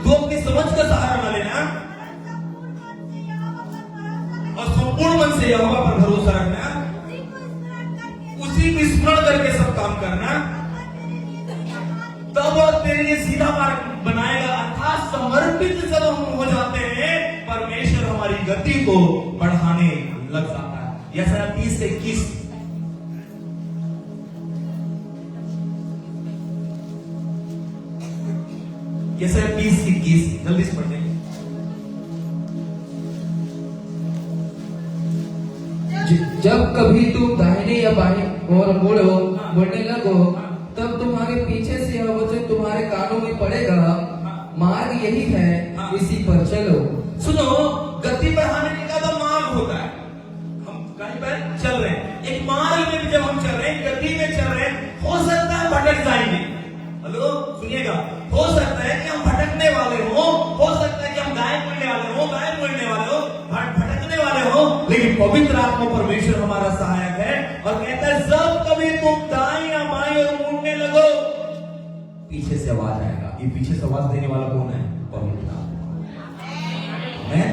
[SPEAKER 1] तो अपनी समझ का सहारा ना लेना और संपूर्ण मन से यहोवा पर भरोसा रखना, उसी को स्मरण करके सब काम करना, तब और तेरे लिए सीधा मार्ग बनाएगा। अर्थात समर्पित जब हम हो जाते हैं, परमेश्वर हमारी गति को बढ़ाने लग जाता है। यशायाह 30 से 21। यशायाह 30 से 21 जल्दी से पढ़ लेंगे।
[SPEAKER 2] जब कभी तुम दाहिने या बाएं और मुड़ने लगो, तब तुम्हारे पीछे से यह वचन तुम्हारे कानों में पड़ेगा, मार्ग यही है, इसी पर चलो।
[SPEAKER 1] सुनो, गति बढ़ाने का तो मार्ग होता है। हम कहीं पर चल रहे हैं, एक मार्ग में भी जब हम चल रहे हैं, गति में चल रहे हैं, हो सकता है भटक जाएंगे। हेलो, सुनिएगा, हो सकता है कि हम भटकने वाले हो सकता है कि हम गाय मुड़ने वाले हो, भटकने वाले हो, लेकिन पवित्र आत्मा परमेश्वर हमारा सहायक है और कहता है जब कभी तुम दाएं या बाएं और मुड़ने लगो, पीछे से आवाज आएगा। ये पीछे से आवाज देने वाला कौन है? पवित्र आत्मा है।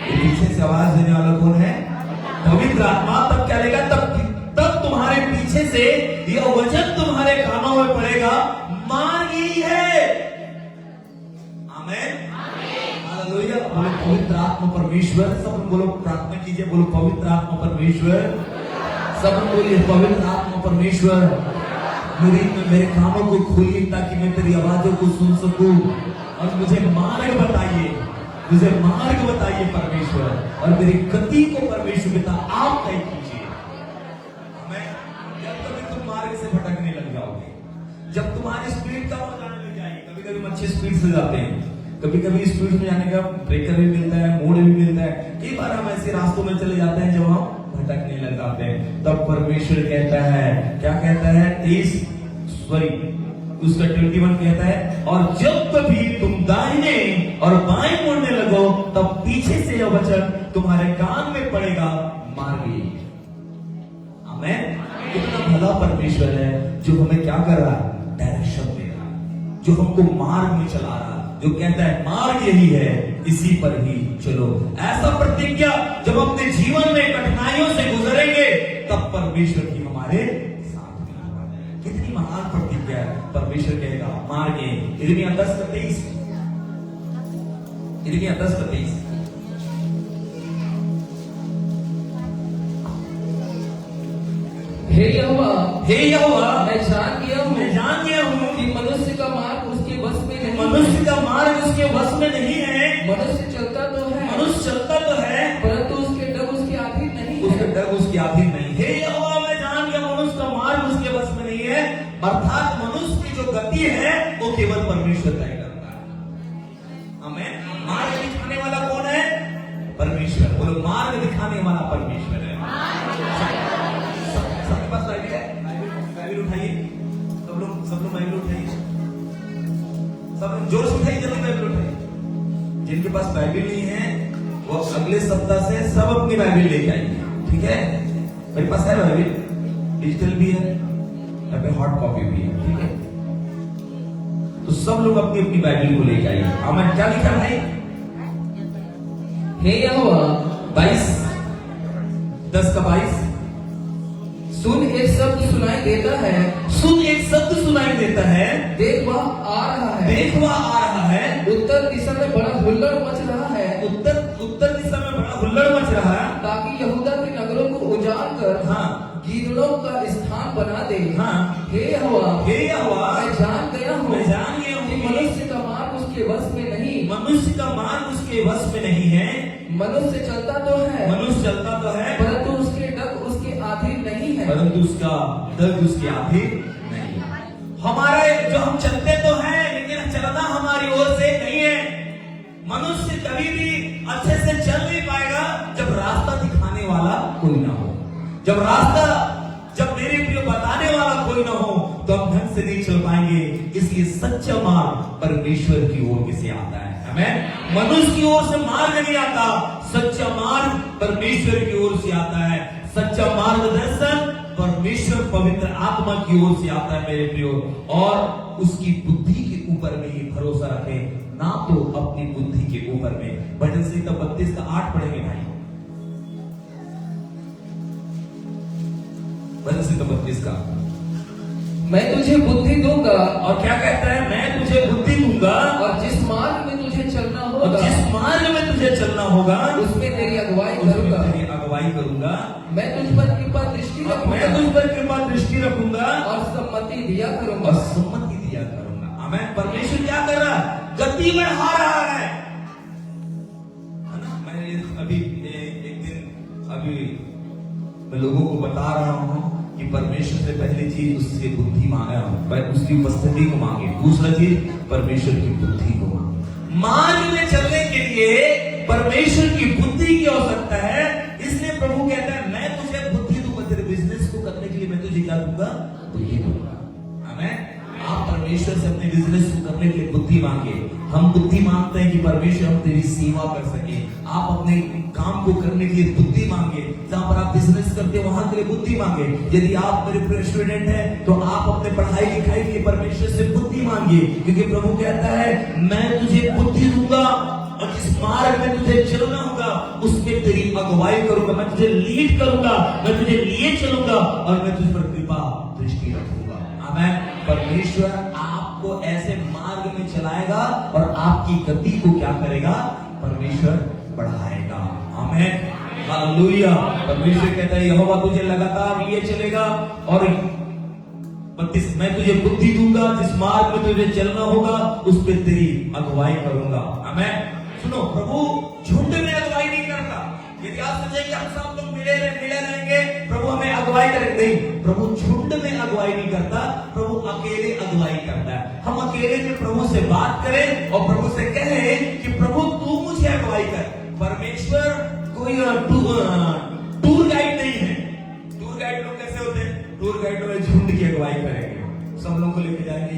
[SPEAKER 1] ये पीछे से आवाज देने वाला कौन है? पवित्र आत्मा। तब क्या लेगा? तब तुम्हारे पीछे से यह वचन तुम्हारे कानों में पड़ेगा, मार्ग यही है। आमीन, हालेलुया। बोलो पवित्र आत्मा परमेश्वर। सब बोलो, प्रार्थना कीजिए, बोलो पवित्र आत्मा परमेश्वर। सब बोलिए पवित्र आत्मा परमेश्वर, मेरे कानों को खोलिए ताकि मैं तेरी आवाजों को सुन सकूं और मुझे मार्ग बताइए परमेश्वर, और मेरी गति को परमेश्वर पिता आप तय कीजिए। हमें जब कभी तुम मार्ग से भटकने लग जाओगे, जब तुम्हारी स्पीड कम हो जाने लग जाएगी, कभी कभी हम अच्छी स्पीड से जाते हैं, कभी कभी स्पीड में जाने का ब्रेकर भी मिलता है, मोड़ भी मिलता है, कई बार हम ऐसे रास्तों में चले जाते हैं जब हम भटकने लग जाते हैं। तब परमेश्वर कहता है, क्या कहता है? उसका 21 कहता है, और जब कभी तुम दाहिने और बाएं मुड़ने लगो, तब पीछे से यह वचन तुम्हारे कान में पड़ेगा, मार्ग यही है। आमीन। कितना भला परमेश्वर है जो हमें क्या कर रहा है? डायरेक्शन दे रहा है, जो हमको मार्ग में चला रहा है, जो कहता है मार्ग यही है, इसी पर ही चलो। ऐसा प्रतिज्ञा जब अपने जीवन में कठिनाइयों से गुजरेंगे, तब परमेश्वर की हमारे साथ में होगा। कितनी महान प्रतिज्ञा है। परमेश्वर कहेगा मार्ग है। इर्मिया 10:23, इर्मिया 10:23।
[SPEAKER 2] हे यहोवा, मैं जान गया हूँ
[SPEAKER 1] कि
[SPEAKER 2] मनुष्य का मार्ग उसके बस में नहीं,
[SPEAKER 1] मनुष्य का मार्ग उसके बस में नहीं है।
[SPEAKER 2] मनुष्य चलता तो है, परंतु उसके डग उसके अधीन नहीं है।
[SPEAKER 1] उसके डग उसके अधीन नहीं है। यहोवा, मैं जान गया मनुष्य का मार्ग उसके बस में नहीं है। अर्थात मनुष्य की जो गति है वो केवल परमेश्वर तय करता है। हमें मार्ग दिखाने वाला कौन है? परमेश्वर। बोलो, मार्ग दिखाने वाला परमेश्वर है। सबके पास बाइबल है? बाइबल उठाइए, सब लोग बाइबल उठाइए, सब लोग जोर से उठाइए, जल्दी बाइबल उठाइए। जिनके पास बाइबल नहीं है वो अगले सप्ताह से सब अपनी बाइबल लेके आएंगे, ठीक है? मेरे पास है बाइबल, डिजिटल भी है, यहाँ पे हॉट कॉपी भी है, ठीक है? तो सब लोग अपनी अपनी बाइबल को लेके आइए। हमें क्या लिखा भाई?
[SPEAKER 2] हे यहोवा,
[SPEAKER 1] 10:22।
[SPEAKER 2] सुन, एक शब्द सुनाई देता है, देख वह आ रहा है, उत्तर दिशा में बड़ा हुल्लड़ मच रहा है,
[SPEAKER 1] उत्तर दिशा में बड़ा हुल्लड़ मच रहा है,
[SPEAKER 2] ताकि यहूदा के नगरों को उजाड़ कर गीदड़ों का स्थान बना दे। हे यहोवा, मैं जान गया हूँ कि मनुष्य का मार्ग उसके वश में नहीं, मनुष्य चलता तो है, परंतु उसके डग उसके अधीन नहीं है।
[SPEAKER 1] परंतु उसका दर्द उसके अधीन नहीं। हमारे जो हम चलते तो हैं, लेकिन चलना हमारी ओर से नहीं है। मनुष्य कभी भी अच्छे से चल नहीं पाएगा जब रास्ता दिखाने वाला कोई ना हो, जब मेरे प्रिय बताने वाला कोई ना हो, तो हम ढंग से नहीं चल पाएंगे। इसलिए सच्चा मार्ग परमेश्वर की ओर से आता है। हमें मनुष्य की ओर से मार्ग नहीं आता, सच्चा मार्ग परमेश्वर की ओर से आता है। सच्चा मार्गदर्शन परमेश्वर पवित्र आत्मा की ओर से आता है मेरे प्रियो। और उसकी बुद्धि के ऊपर में ही भरोसा रखें, ना तो अपनी बुद्धि के ऊपर में। भजन संहिता 32:8 पढ़ेंगे भाई। भजन संहिता 32 का,
[SPEAKER 2] मैं तुझे बुद्धि दूंगा,
[SPEAKER 1] और क्या कहता है? मैं तुझे बुद्धि दूंगा,
[SPEAKER 2] और जिस मार्ग में तुझे चलना
[SPEAKER 1] होगा,
[SPEAKER 2] उसमें तेरी अगुवाई
[SPEAKER 1] करूंगा।
[SPEAKER 2] मैं तुझ पर कृपा दृष्टि रखूंगा, और सम्मति दिया करूंगा।
[SPEAKER 1] हमें परमेश्वर क्या कर रहा है? गति बढ़ा रहा है ना? मैंने अभी एक दिन लोगों को बता रहा हूं कि परमेश्वर से पहली चीज उससे बुद्धि मांगा, उसकी उपस्थिति को मांगे। दूसरा चीज परमेश्वर की बुद्धि को मांगे। मार्ग में चलने के लिए परमेश्वर की बुद्धि की आवश्यकता है। इसलिए प्रभु कहता है मैं तुझे बुद्धि दूंगा, तेरे बिजनेस को करने के लिए मैं तुझे क्या दूंगा? बुद्धि दूंगा। आमीन। आप परमेश्वर से अपने बिजनेस को करने के लिए बुद्धि मांगे। हम बुद्धि मांगते हैं कि परमेश्वर हम तेरी सेवा कर सके। आप अपने काम को करने के लिए बुद्धि मांगे। जहां पर आप बिजनेस करते हैं वहां के लिए बुद्धि मांगे। यदि आप मेरे प्रिय स्टूडेंट हैं तो आप अपने पढ़ाई लिखाई के लिए परमेश्वर से बुद्धि मांगे, क्योंकि प्रभु कहता है मैं तुझे बुद्धि दूंगा और जिस मार्ग में तुझे चलना होगा उसमें तेरी अगुवाई करूंगा, मैं तुझे लीड करूंगा, मैं तुझे लिए चलूंगा और मैं तुझ पर कृपा दृष्टि रखूंगा। आमीन। परमेश्वर आपको ऐसे मार्ग में चलाएगा और आपकी गति को क्या करेगा? परमेश्वर बढ़ाएगा। आमीन। हालेलुया। परमेश्वर कहता है यहोवा तुझे लगातार लिए चलेगा और 32 मैं तुझे बुद्धि दूंगा, जिस मार्ग में तुझे चलना होगा उस पर तेरी अगुवाई करूंगा। आमीन। सुनो, प्रभु झुंड में अगुवाई नहीं करता। यदि आप समझे कि हम सब लोग मिले रहेंगे प्रभु हमें अगुवाई करेंगे, नहीं, प्रभु झुंड में अगुवाई नहीं करता, प्रभु अकेले अगुवाई करता है। हम अकेले में प्रभु से बात करें और प्रभु से कहें कि प्रभु तू मुझे अगुवाई कर। परमेश्वर कोई टूर गाइड नहीं है। टूर गाइड लोग कैसे होते हैं? टूर गाइड लोग झुंड की अगुवाई करेंगे, सब लोगों को लेके जाएंगे,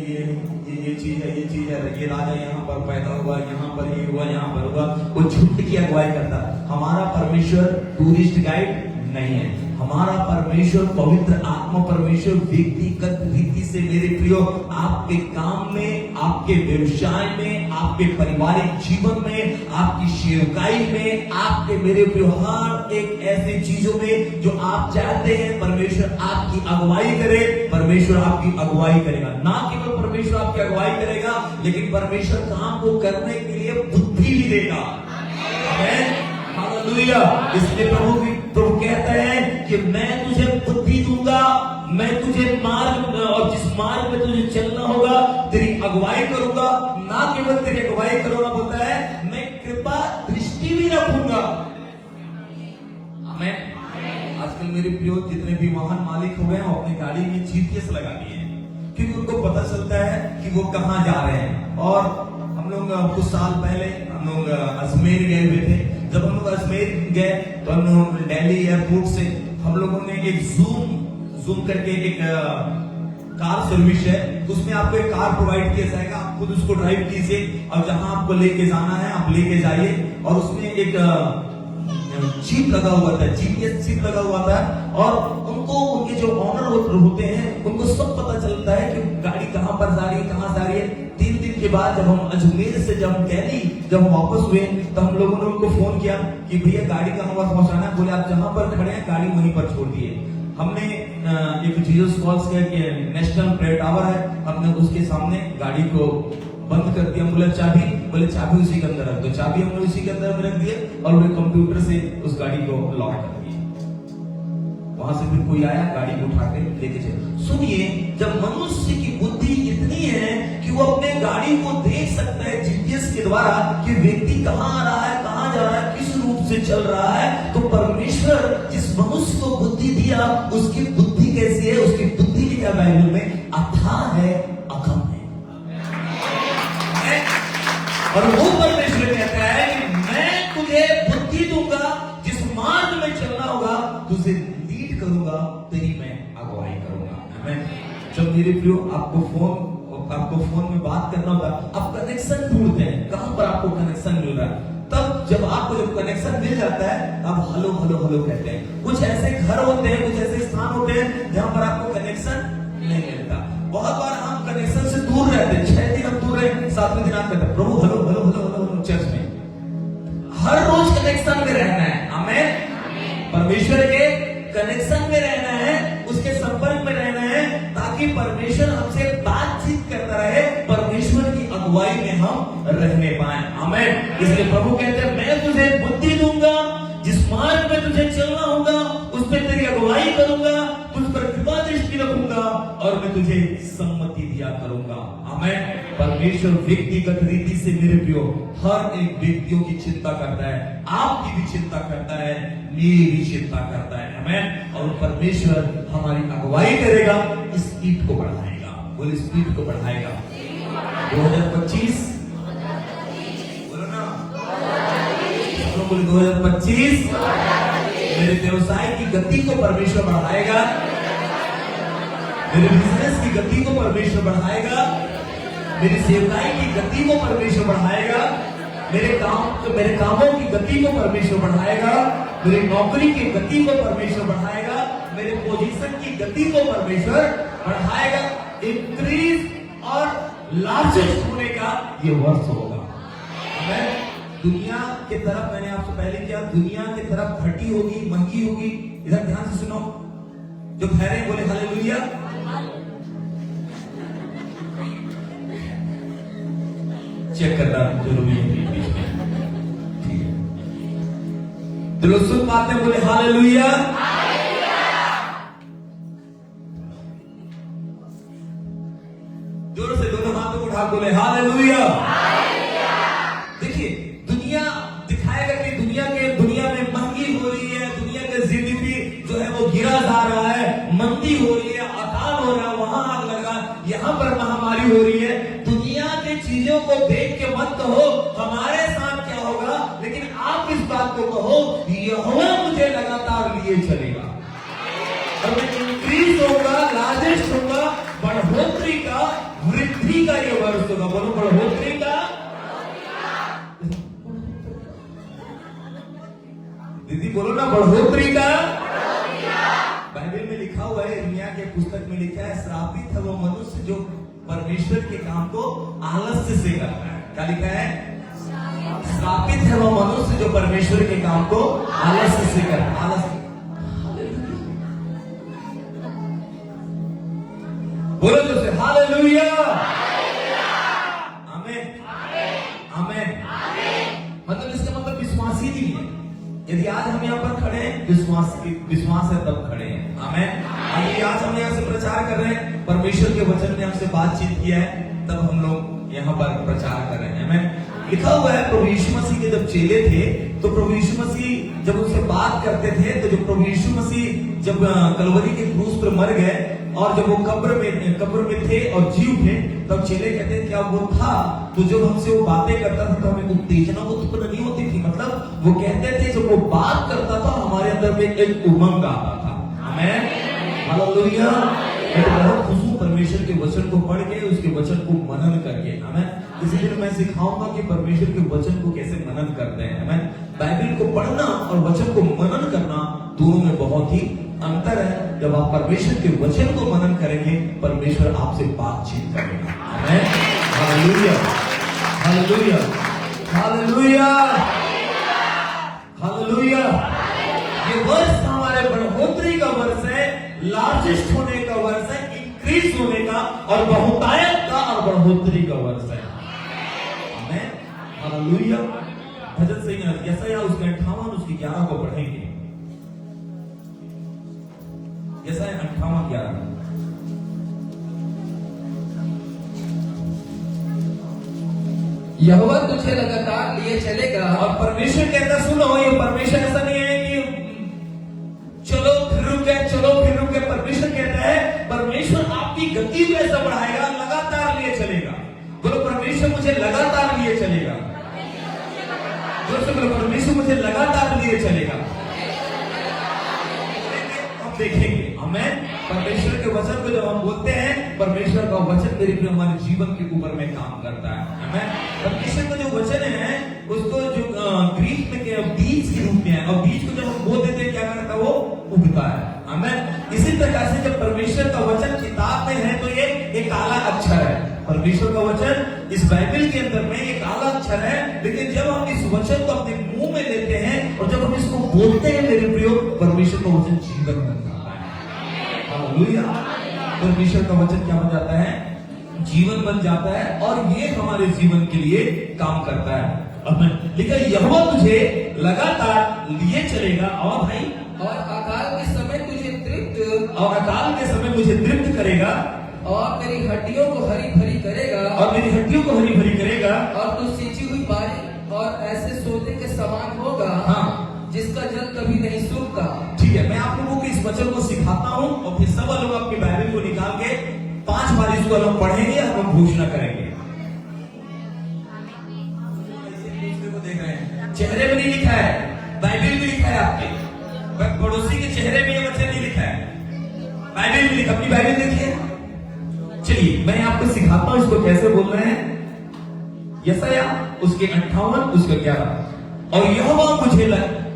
[SPEAKER 1] ये चीज है, ये चीज है, ये राजा यहाँ पर पैदा हुआ, यहाँ पर ये हुआ, यहाँ पर हुआ। वो झुंड की अगुवाई करता। हमारा परमेश्वर टूरिस्ट गाइड नहीं है। हमारा परमेश्वर पवित्र आत्मा परमेश्वर व्यक्तिगत रीति से मेरे प्रियो आपके काम में, आपके व्यवसाय में, आपके पारिवारिक जीवन में, आपकी सेवकाई में, आपके मेरे प्रियो हर एक ऐसी चीजों में जो आप चाहते हैं परमेश्वर आपकी अगुवाई करे। परमेश्वर आपकी अगुवाई करेगा। ना केवल परमेश्वर आपकी अगुवाई करेगा लेकिन परमेश्वर काम को करने के लिए बुद्धि भी देगा। हालेलुया। इसलिए प्रभु कहता है कि मैं तुझे बुद्धि दूंगा, मैं तुझे मार्ग और जिस मार्ग में तुझे चलना होगा तेरी अगुवाई करूंगा। ना केवल तेरी अगुवाई करूंगा, बोलता है मैं कृपा दृष्टि भी रखूंगा। आमीन। आजकल मेरे प्रियो जितने भी वाहन मालिक हो गए हैं अपनी गाड़ी में जीपीएस लगा लिए हैं, क्योंकि उनको पता चलता है कि वो कहाँ जा रहे हैं। और हम लोग कुछ साल पहले हम लोग अजमेर गए हुए थे। जब हम लोग अजमेर गए तो हम लोग दिल्ली एयरपोर्ट से हम लोगों ने एक जूम करके एक कार सर्विस है, उसमें आपको एक कार प्रोवाइड किया जाएगा। आप खुद उसको ड्राइव कीजिए और जहां आपको लेके जाना है आप लेके जाइए। और उसमें एक चिप लगा हुआ था, जीपीएस चिप लगा हुआ था। और उनको उनके जो ऑनर होते हैं उनको सब पता चलता है कि गाड़ी कहां पर जा रही है, कहां जा रही है। 3 दिन के बाद जब हम अजमेर से जब दिल्ली जब वापस हुए तो हम लोगों ने उनको फोन किया कि भैया गाड़ी कहां पर पहुंचाना है। बोले आप जहां पर खड़े हैं गाड़ी वहीं पर छोड़ दिए। हमने एक जीसस कॉल्स किया कि नेशनल प्रेयर टावर है, हमने उसके सामने गाड़ी को बंद कर दिया। बोले चाबी उसी के अंदर रख दो। चाबी हमने उसी के अंदर में रख दिए और वे कंप्यूटर से उस गाड़ी को लॉक कर दिए। वहां से फिर कोई आया गाड़ी को उठा के लेके चले। सुनिए, जब मनुष्य की बुद्धि इतनी है कि वो अपने गाड़ी को देख सकता है जीपीएस के द्वारा कि व्यक्ति कहाँ आ रहा है, कहाँ जा रहा है, किस रूप से चल रहा है, तो परमेश्वर जिस मनुष्य को बुद्धि दिया उसकी बुद्धि कैसी है? उसकी बुद्धि की क्या बाइबल में अथाह है, अगम है। और वो परमेश्वर कहता है कि मैं तुझे बुद्धि दूंगा, जिस मार्ग में चलना होगा तुझे लीड करूंगा, तेरी मैं अगुवाई करूंगा। आमीन। जब मेरे प्रियो आपको फोन में बात करना होगा, आप कनेक्शन ढूंढते हैं, कहां पर आपको कनेक्शन मिल रहा है। तब जब आपको जब कनेक्शन मिल जाता है आप हेलो हेलो हेलो कहते हैं। कुछ ऐसे घर होते हैं, कुछ ऐसे स्थान होते हैं जहां पर आपको कनेक्शन नहीं मिलता। बहुत बार हम कनेक्शन से दूर रहते हैं, 6 दिन हम दूर रहे, 7वें दिन आप कहते हैं प्रभु hello hello hello hello church में। हर रोज कनेक्शन में रहना है। आमीन। परमेश्वर के कनेक्शन में रहना है, उसके संपर्क में रहना है, ताकि परमेश्वर हमसे बातचीत करता रहे, परमेश्वर की अगुवाई में हम रहने पाए। आमीन। इसलिए प्रभु कहते हैं मैं तुझे बुद्धि दूंगा, जिस मार्ग में तुझे चलना होगा उस पर तेरी अगुवाई करूंगा, तुझ पर कृपा दृष्टि रखूंगा। करूंगा और मैं तुझे सम्मति दिया करूंगा। आमेन। परमेश्वर व्यक्तिगत रीति से मेरे प्रियो हर एक व्यक्तियों की चिंता करता है, आपकी भी चिंता करता है, मेरी भी चिंता करता है। आमेन। और परमेश्वर हमारी अगुवाई करेगा, स्पीड को बढ़ाएगा। बोले स्पीड को बढ़ाएगा। 2025 बोलो ना, बोले 2025 मेरे व्यवसाय की गति को परमेश्वर बढ़ाएगा, मेरे बिजनेस की गति को परमेश्वर बढ़ाएगा, मेरी सेवकाई की गति को परमेश्वर बढ़ाएगा, मेरे कामों की गति को परमेश्वर बढ़ाएगा, मेरी नौकरी की गति को परमेश्वर बढ़ाएगा, मेरे पोजीशन की गति को परमेश्वर बढ़ाएगा। इंक्रीज और लार्जेस्ट होने का ये वर्ष होगा। मैं दुनिया के तरफ, मैंने आपसे पहले किया, दुनिया की तरफ घटी होगी, महंगी होगी। इधर ध्यान से सुनो, जो ठहरे बोले हालेलुया। चेक करना जरूरी है बीच में, ठीक है। तो लोग सुन पाते हैं, बोले हालेलुया। जोर से दोनों हाथों को उठा बोले हालेलुया। देखिए दुनिया दिखाएगा कि दुनिया में महंगी हो रही है, दुनिया के जीडीपी जो है वो गिरा जा रहा है, मंदी हो रही है, अकाल हो रहा है, वहां आग लगा, यहाँ पर महामारी हो रही है। दुनिया की चीजों को देख के मत कहो हमारे साथ क्या होगा, लेकिन आप इस बात को कहो यहोवा मुझे लगातार लिए चलेगा और मैं इंक्रीज होगा, लार्जेस्ट होगा, बढ़ोतरी का, वृद्धि का ये वर्ष होगा। बोलो बढ़ोतरी का। दीदी बोलो ना बढ़ोतरी का। बाइबल में लिखा हुआ है, दुनिया के पुस्तक में लिखा है, श्रापित है वो मनुष्य जो परमेश्वर के काम को आलस्य से करता है। क्या लिखा है? श्रापित है वो मनुष्य जो परमेश्वर के काम को आलस्य से करता है। आलस्य। बोलो जो से हालेलुया। आमीन आमीन। मतलब इसका मतलब विश्वासी नहीं है। यदि आज हम यहाँ पर खड़े हैं, विश्वास है तब खड़े हैं। आमीन। यदि आज हम यहाँ से प्रचार कर रहे हैं, परमेश्वर के वचन ने हमसे बातचीत किया है, तब हम लोग यहाँ पर प्रचार कर रहे हैं। आमीन। लिखा हुआ है प्रभु यीशु मसीह के जब चेले थे तो प्रभु यीशु मसीह जब उनसे बात करते थे, तो जब प्रभु यीशु मसीह जब कलवरी के क्रूस पर मर गए और जब वो कब्र में थे और जी उठे, तब चेले कहते हैं क्या वो था? तो जब हमसे वो बातें करता था तो हमें उत्तेजना उत्पन्न नहीं होती थी। मतलब वो कहते थे जब वो बात करता था हमारे अंदर में एक उमंग आता था। आमीन हालेलुया। मैं बहुत खुश हूं परमेश्वर के वचन को पढ़ के, उसके वचन को मनन करके। आमीन। इसी दिन मैं सिखाऊंगा कि परमेश्वर के वचन को कैसे मनन करते हैं। आमीन। बाइबल को पढ़ना और वचन को मनन करना दोनों में बहुत ही अंतर है। जब आप परमेश्वर के वचन को मनन करेंगे, परमेश्वर आपसे बातचीत करेगा। आमीन हालेलुया हालेलुया हालेलुया हालेलुया। ये वर्ष हमारे बढ़ोतरी का वर्ष है, लार्जेस्ट होने का वर्ष है, इंक्रीज होने का और बहुतायत का और बढ़ोतरी का वर्ष है। आमीन हालेलुया। भजन सही है, यशायाह उसके 58 उसकी 11 को पढ़ेंगे। यशायाह 58:11।
[SPEAKER 2] यहोवा तुझे लगातार लिए चलेगा।
[SPEAKER 1] और परमेश्वर कहता सुनो, ये परमेश्वर ऐसा नहीं है कि चलो फिर रुक गए, चलो फिर रुक गए। परमेश्वर कहता है परमेश्वर आपकी गति को ऐसा बढ़ाएगा, लगातार लिए चलेगा। बोलो परमेश्वर मुझे लगातार लिए चलेगा। बोलो परमेश्वर मुझे लगातार लिए चलेगा। अब देखेंगे। आमीन। परमेश्वर के वचन को जब हम बोलते हैं, परमेश्वर का वचन मेरे प्रिय हमारे जीवन के ऊपर में काम करता है। आमीन। परमेश्वर का जो वचन है उसको जो ग्रीक में बीज के रूप में है, और बीज को जब हम बो देते हैं क्या करता है? वो उगता है। आमीन। इसी प्रकार से जब परमेश्वर का वचन किताब में है तो ये एक काला अक्षर है। परमेश्वर का वचन इस बाइबल के अंदर में एक काला अक्षर है, लेकिन जब हम इस वचन को अपने मुंह में लेते हैं और जब हम इसको बोलते हैं मेरे प्रियो, परमेश्वर का वचन जीवन बन जाता है। हालेलुया। परमेश्वर का वचन क्या बन जाता है? जीवन बन जाता है और ये हमारे जीवन के लिए काम करता है। लेकिन यहोवा तुझे लगातार लिए चलेगा और भाई
[SPEAKER 2] और अकाल के समय तुझे तृप्त
[SPEAKER 1] और अकाल के समय मुझे तृप्त करेगा
[SPEAKER 2] और मेरी हड्डियों को हरी भरी करेगा
[SPEAKER 1] और मेरी हड्डियों को हरी भरी करेगा
[SPEAKER 2] और तू सींची हुई बारी और ऐसे सोते के समान होगा
[SPEAKER 1] हाँ।
[SPEAKER 2] जिसका जल कभी नहीं सूखता।
[SPEAKER 1] ठीक है, मैं आप लोगों को इस वचन को सिखाता हूँ और फिर सब लोग अपनी बाइबल को निकाल के 5 बार इसको हम पढ़ेंगे और हम घोषणा करेंगे। को देख रहे हैं, चेहरे में नहीं लिखा है, बाइबल में लिखा है आपके पड़ोसी के चेहरे में ये वचन नहीं लिखा है, बाइबल में लिखा। अपनी बाइबल देखिए। चलिए मैं आपको सिखाता हूं इसको कैसे बोल रहे हैं। यशायाह उसके 58 उसके 11 और यहोवा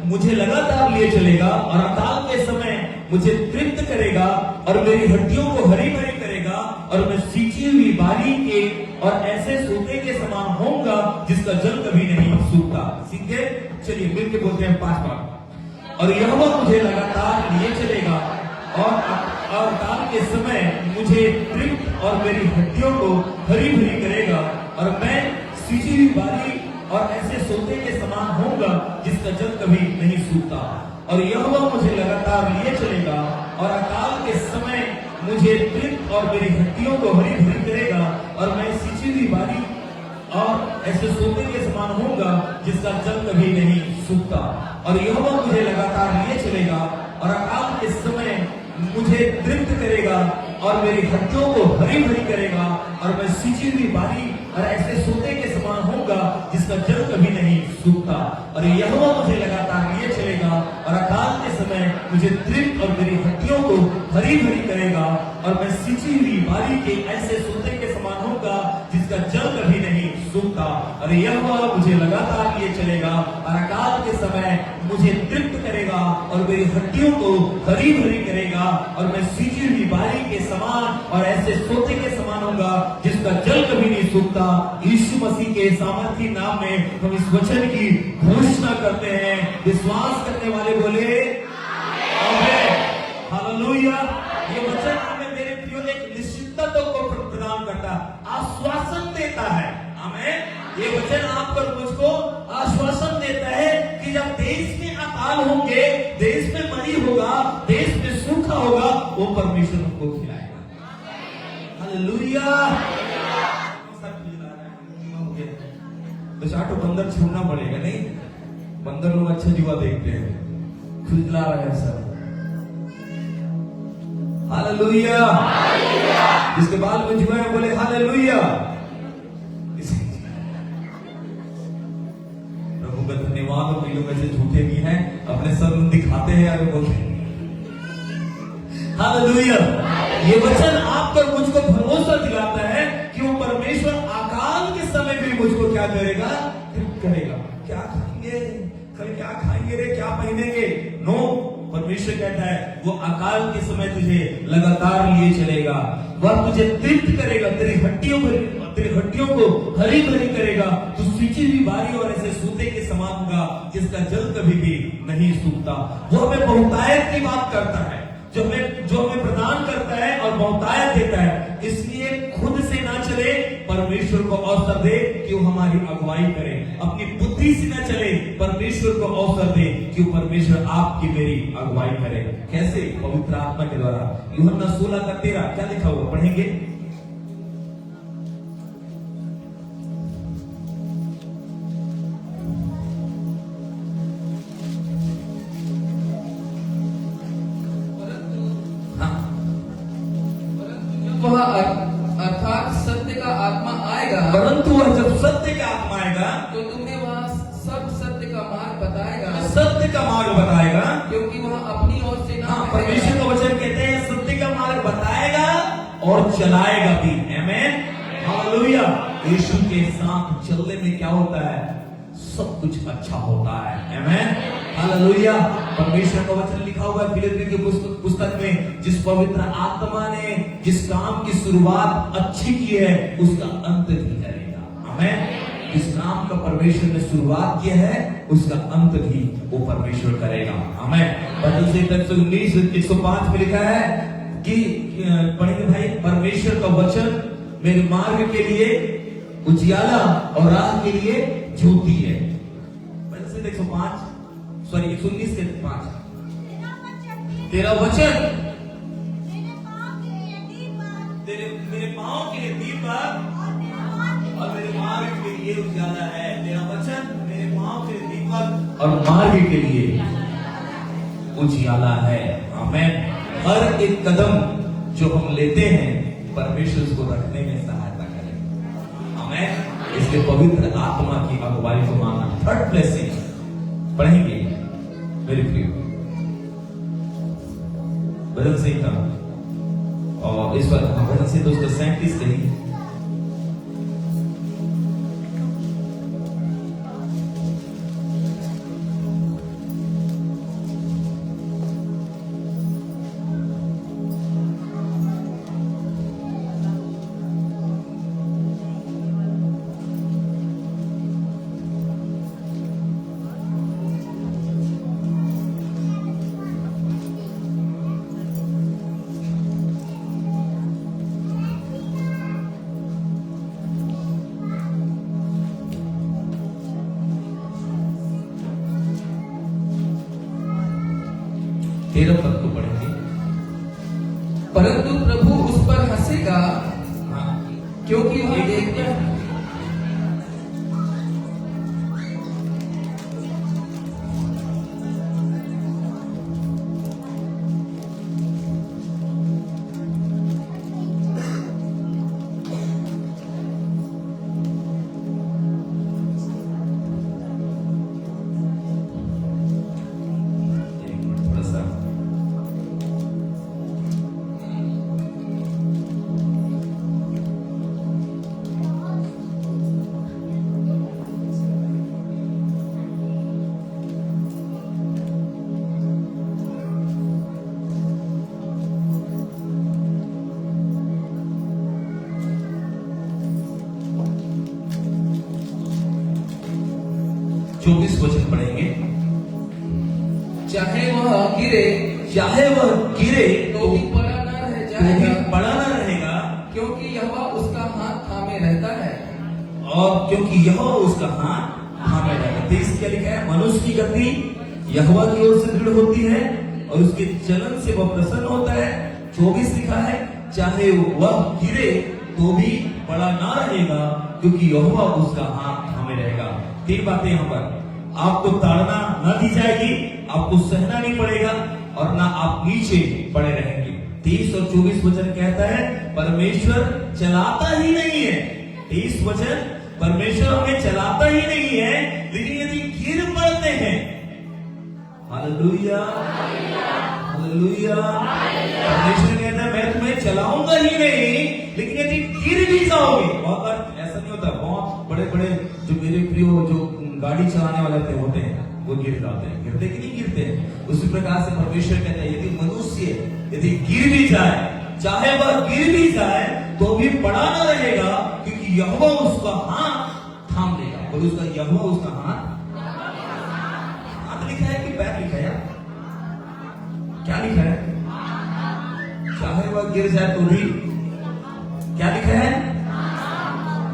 [SPEAKER 1] मुझे लगातार लिए चलेगा और अकाल के समय मुझे तृप्त करेगा और मेरी हड्डियों को हरी भरी करेगा और मैं सींची हुई बारी के और ऐसे सोते के समान होऊंगा जिसका जल कभी नहीं सूखता। सीखे? चलिए मिलके बोलते हैं 5 बार। और यहोवा मुझे लगातार लिए चलेगा और काल के समय मुझे तृप्त और मेरी हड्डियों को हरी भरी करेगा और मैं सींची हुई बारी और ऐसे सोते के समान होगा जिसका जल कभी नहीं सूखता। और यहोवा मुझे लगातार लिए चलेगा और अकाल के समय मुझे तृप्त और मेरी हड्डियों को हरी भरी करेगा और मैं सींची हुई बारी और ऐसे सोते के समान होगा जिसका जल कभी नहीं सूखता। और यहोवा मुझे लगातार लिए चलेगा और अकाल के समय मुझे तृप्त करेगा और मेरी हड्डियों को हरी भरी करेगा और मैं सींची हुई बारी और ऐसे सोते के समान होगा जिसका जल कभी नहीं सूखता। और यहोवा मुझे लगातार लिए चलेगा और अकाल के समय मुझे तृप्त और मेरी हड्डियों को हरी भरी करेगा और मैं सींची हुई बारी के ऐसे सोते के समान होगा जिसका जल कभी नहीं सूखता। और यहोवा मुझे लगातार लिए चलेगा और अकाल के समय मुझे तृप्त करेगा और मेरी हड्डियों को हरी भरी करेगा और मैं सींची हुई बारी के समान और ऐसे सोते के समान होगा जिसका जल कभी नहीं सूखता। यीशु मसीह के सामर्थी नाम में हम इस वचन की घोषणा करते हैं। विश्वास करने वाले बोले आमीन, हालेलुया। ये वचन हमें मेरे प्रियो एक निश्चितता को प्रदान करता है, आश्वासन देता है। आमीन। ये वचन आप पर मुझको आश्वासन देता है कि जब देश में अकाल होंगे, देश में मरी होगा, देश में सूखा होगा, वो परमेश्वर हमको खिलाएगा। हालेलुया। तो बंदर छूना पड़ेगा नहीं, बंदर लोग अच्छा जुआ देखते हैं, खुजला रहा है सब। हालेलुया। जिसके बाल में जुआ है बोले हालेलुया। प्रभु का धन्यवाद। और लोग ऐसे झूठे भी हैं, अपने सर दिखाते हैं और बोलते हैं हालेलुया। ये वचन आप पर मुझको भरोसा दिलाता है कि वो परमेश्वर अकाल के समय भी मुझको क्या करेगा, करेगा। क्या खाएंगे कल, क्या खाएंगे रे, क्या पहनेंगे, नो, परमेश्वर कहता है वो अकाल के समय तुझे लगातार लिए चलेगा, वह तुझे तृप्त करेगा, तेरी हड्डियों को हरी भरी करेगा, तू सींची हुई बारी और ऐसे सूते के समान होगा जिसका जल कभी भी नहीं सूखता। वो हमें बहुतायत की बात करता है, जो हमें प्रदान करता है और बहुतायत देता है। इसलिए खुद से ना चले, परमेश्वर को अवसर दे कि वो हमारी अगुवाई करे। अपनी बुद्धि से ना चले, परमेश्वर को अवसर दे कि वो परमेश्वर आपकी मेरी अगुवाई करे। कैसे? पवित्र आत्मा के द्वारा। यूहन्ना 16:13 क्या लिखा हुआ, पढ़ेंगे।
[SPEAKER 2] अर्थात सत्य का आत्मा आएगा,
[SPEAKER 1] परंतु वह जब सत्य का आत्मा आएगा
[SPEAKER 2] तो तुम्हें वह सब सत्य का मार्ग बताएगा,
[SPEAKER 1] सत्य का मार्ग बताएगा,
[SPEAKER 2] क्योंकि वह अपनी ओर से ना,
[SPEAKER 1] परमेश्वर का वचन कहते हैं सत्य का मार्ग बताएगा और चलाएगा भी। आमीन, हालेलुया। यीशु के साथ चलने में क्या होता है, सब कुछ अच्छा होता है। आमीन, हालेलुया। परमेश्वर का वचन लिखा हुआ है फिलिप्पी की पुस्तक में, जिस पवित्र आत्मा ने जिस काम की शुरुआत अच्छी की है उसका अंत भी करेगा। आमीन। जिस काम का परमेश्वर ने शुरुआत किया है उसका अंत भी वो परमेश्वर करेगा। आमीन। 105 में लिखा है कि पढ़ेंगे भाई, परमेश्वर का वचन मेरे मार्ग के लिए उजियाला और राह के लिए ज्योति है। 105 सॉरी 119 के 5, तेरा वचन पांव के लिए दीपक और मेरे मार्ग के लिए उजाला है। तेरा वचन मेरे पांव के लिए दीपक और मार्ग के लिए उजियाला है। आमीन। हर एक कदम जो हम लेते हैं परमेश्वर उसको रखने में सहायता करें। आमीन। इसके पवित्र आत्मा की अगुवाई को मांगना। थर्ड ब्लेसिंग पढ़ेंगे मेरे प्रिय भजन संहिता और इस पर भजन संहिता 237 कही। तेरह पद को पढ़ेंगे।
[SPEAKER 2] परंतु प्रभु उस पर हंसेगा
[SPEAKER 1] हाँ।
[SPEAKER 2] क्योंकि वह देखता है।
[SPEAKER 1] थोड़ा सा 24 वचन पढ़ेंगे।
[SPEAKER 2] चाहे वह गिरे
[SPEAKER 1] तो
[SPEAKER 2] भी पड़ा न रह
[SPEAKER 1] भी
[SPEAKER 2] जाएगा,
[SPEAKER 1] पड़ा न रहेगा,
[SPEAKER 2] क्योंकि यहोवा उसका हाथ थामे रहता है।
[SPEAKER 1] और क्योंकि यहोवा उसका हाथ थामे रहता है। 23 क्या लिखा है? मनुष्य की गति यहोवा की ओर से दृढ़ होती है और उसके चलन से वह प्रसन्न होता है। 24 लिखा है, चाहे वह गिरे तो भी पड़ा ना रहेगा, क्योंकि यहोवा उसका हाथ थामे रहेगा। 3 बातें यहाँ पर। आपको ताड़ना न दी जाएगी, आपको सहना नहीं पड़ेगा और ना आप नीचे पड़े रहेंगे। 23 और 24 वचन कहता है परमेश्वर चलाता ही नहीं है। 23 वचन, परमेश्वर हमें चलाता ही नहीं है, लेकिन यदि गिर पड़ते हैं, हालेलुया हालेलुया, परमेश्वर कहता है मैं तुम्हें चलाऊंगा ही नहीं, लेकिन यदि गिर भी जाओगे। बहुत बार ऐसा नहीं होता, बहुत बड़े बड़े जो मेरे प्रिय जो गाड़ी चलाने वाले होते हैं वो गिर जाते हैं। गिरते कि नहीं गिरते? उसी प्रकार से परमेश्वर कहता है यदि मनुष्य यदि गिर भी जाए, चाहे वह गिर भी जाए तो भी पड़ा न रहेगा, क्योंकि यहोवा उसका हाथ थाम लेगा। और उसका यहोवा उसका हाथ लिखा है कि पैर लिखा है? क्या लिखा है? चाहे वह गिर जाए तो भी क्या लिखा है?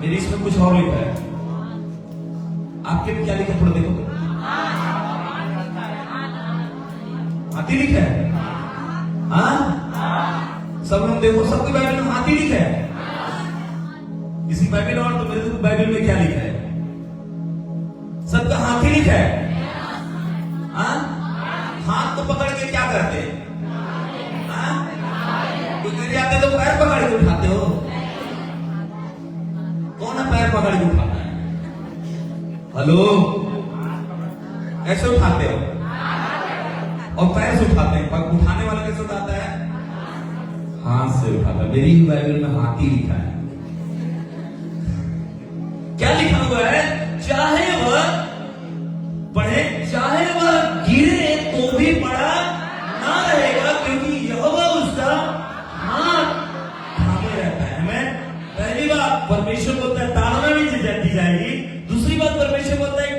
[SPEAKER 1] मेरी इसमें कुछ और लिखा है, आपके भी क्या लिखा? थोड़ा देखो तो। हाथी लिखा है? हाँ, सब लोग देखो, सबकी बाइबल में हाथी लिखा है। किसी बाइबल और तो मेरे बाइबल में क्या लिखा है? सबका हाथी लिखा है। हाँ, हाथ तो पकड़ के क्या करते हैं? कोई गिर जाते तो पैर पकड़ के उठाते हो? कौन है पैर पकड़ के उठाता है? हेलो, कैसे उठाते हो? और पैर से उठाते हैं। पर उठाने वाला कैसे उठाता है? हाथ से उठाता है। मेरी बाइबल में हाथी लिखा है। क्या लिखा हुआ है? चाहे वह पढ़े, चाहे वह गिरे तो भी पड़ा ना रहेगा, क्योंकि यहोवा उसका हाथ थामे रहता है। हमें पहली बात परमेश्वर बोलता है ताड़ना नहीं दी जाएगी। दूसरी बात परमेश्वर बोलता है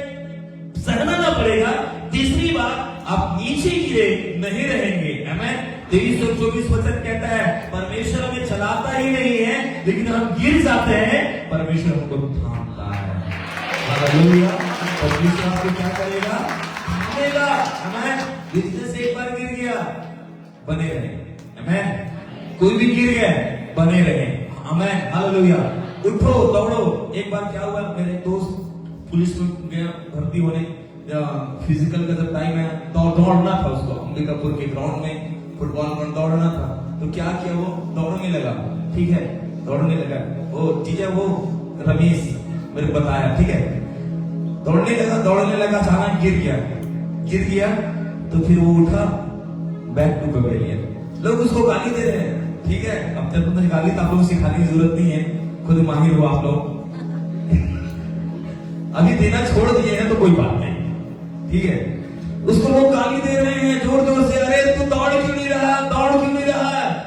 [SPEAKER 1] सहना ना पड़ेगा। तीसरी बात आप नीचे गिरे नहीं रहेंगे। हमें 23 और 24 वचन कहता है परमेश्वर हमें चलाता ही नहीं है, लेकिन हम गिर जाते हैं, परमेश्वर हमको थामता है। हालेलुया। परमेश्वर आपको क्या करेगा? थामेगा। हमें गिरने से एक बार गिर गया, बने रहे। हमें कोई भी गिर गया, बने रहे। आमेन, हालेलुया। उठो, दौड़ो। एक बार क्या हुआ, मेरे दोस्त पुलिस में गया भर्ती होने, फिजिकल का जब टाइम है, दौड़ना था उसको, अंबिकापुर के ग्राउंड में फुटबॉल ग्राउंड दौड़ना था। तो क्या किया, वो दौड़ने लगा, ठीक है, दौड़ने लगा। वो चीजें वो रमेश मेरे को बताया, ठीक है, दौड़ने लगा, अचानक गिर गया। तो फिर वो उठा, बैक टू पवेलियन। लोग उसको गाली दे रहे हैं, ठीक है, अब तक मुझे गाली तो आप लोगों को सिखाने की जरूरत नहीं है, खुद माहिर हो आप लोग। अभी देना छोड़ दिए हैं तो कोई बात नहीं, ठीक है। उसको लोग गाली दे रहे हैं जोर जोर से, अरे तू दौड़ क्यों नहीं रहा,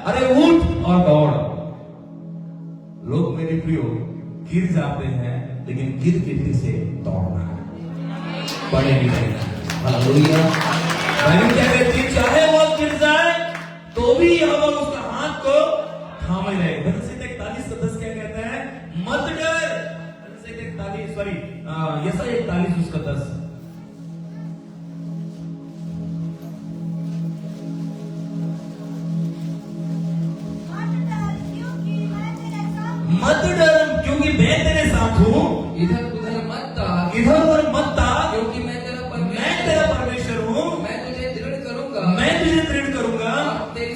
[SPEAKER 1] अरे उठ और दौड़। लोग मेरे प्रियो गिर जाते हैं, लेकिन गिर के फिर से दौड़ना है, बड़े नहीं रहना। हालेलुया। बाइबल क्या कहती है, चाहे वो गिर जाए तो भी हम उसका हाथ को थामे रहे। गणित 41 का 10 क्या कहता है, मत डर। गणित 41 सॉरी यसा 41 उसका 10, मत डर क्योंकि मैं तेरे साथ हूँ,
[SPEAKER 2] इधर उधर मत ताक, क्योंकि मैं तेरा परमेश्वर हूँ। मैं तुझे दृढ़ करूंगा, तेरी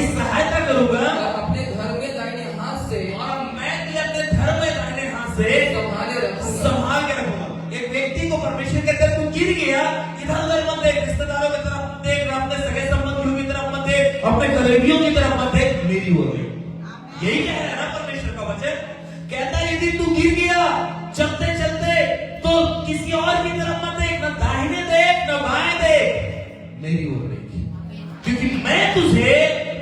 [SPEAKER 2] सहायता करूंगा, अपने घर में दाहिने हाथ से,
[SPEAKER 1] और मैं तुझे अपने धर्म में दाहिने हाथ से संभाल के रखूंगा। एक व्यक्ति को परमेश्वर कहता है, तू गिर गया, इधर उधर मत देख, रिश्तेदारों की तरफ मत देख, अपने सगे संबंधियों की तरफ मत देख, अपने करीबियों की तरफ मत देख, मेरी ओर देख। यही कह रहा है ना परमेश्वर का वचन, कहता है यदि तू गिर गया चलते चलते तो किसी और की तरफ मत देख, न दाहिने देख न बाएं देख, मेरी ओर देख, क्योंकि मैं तुझे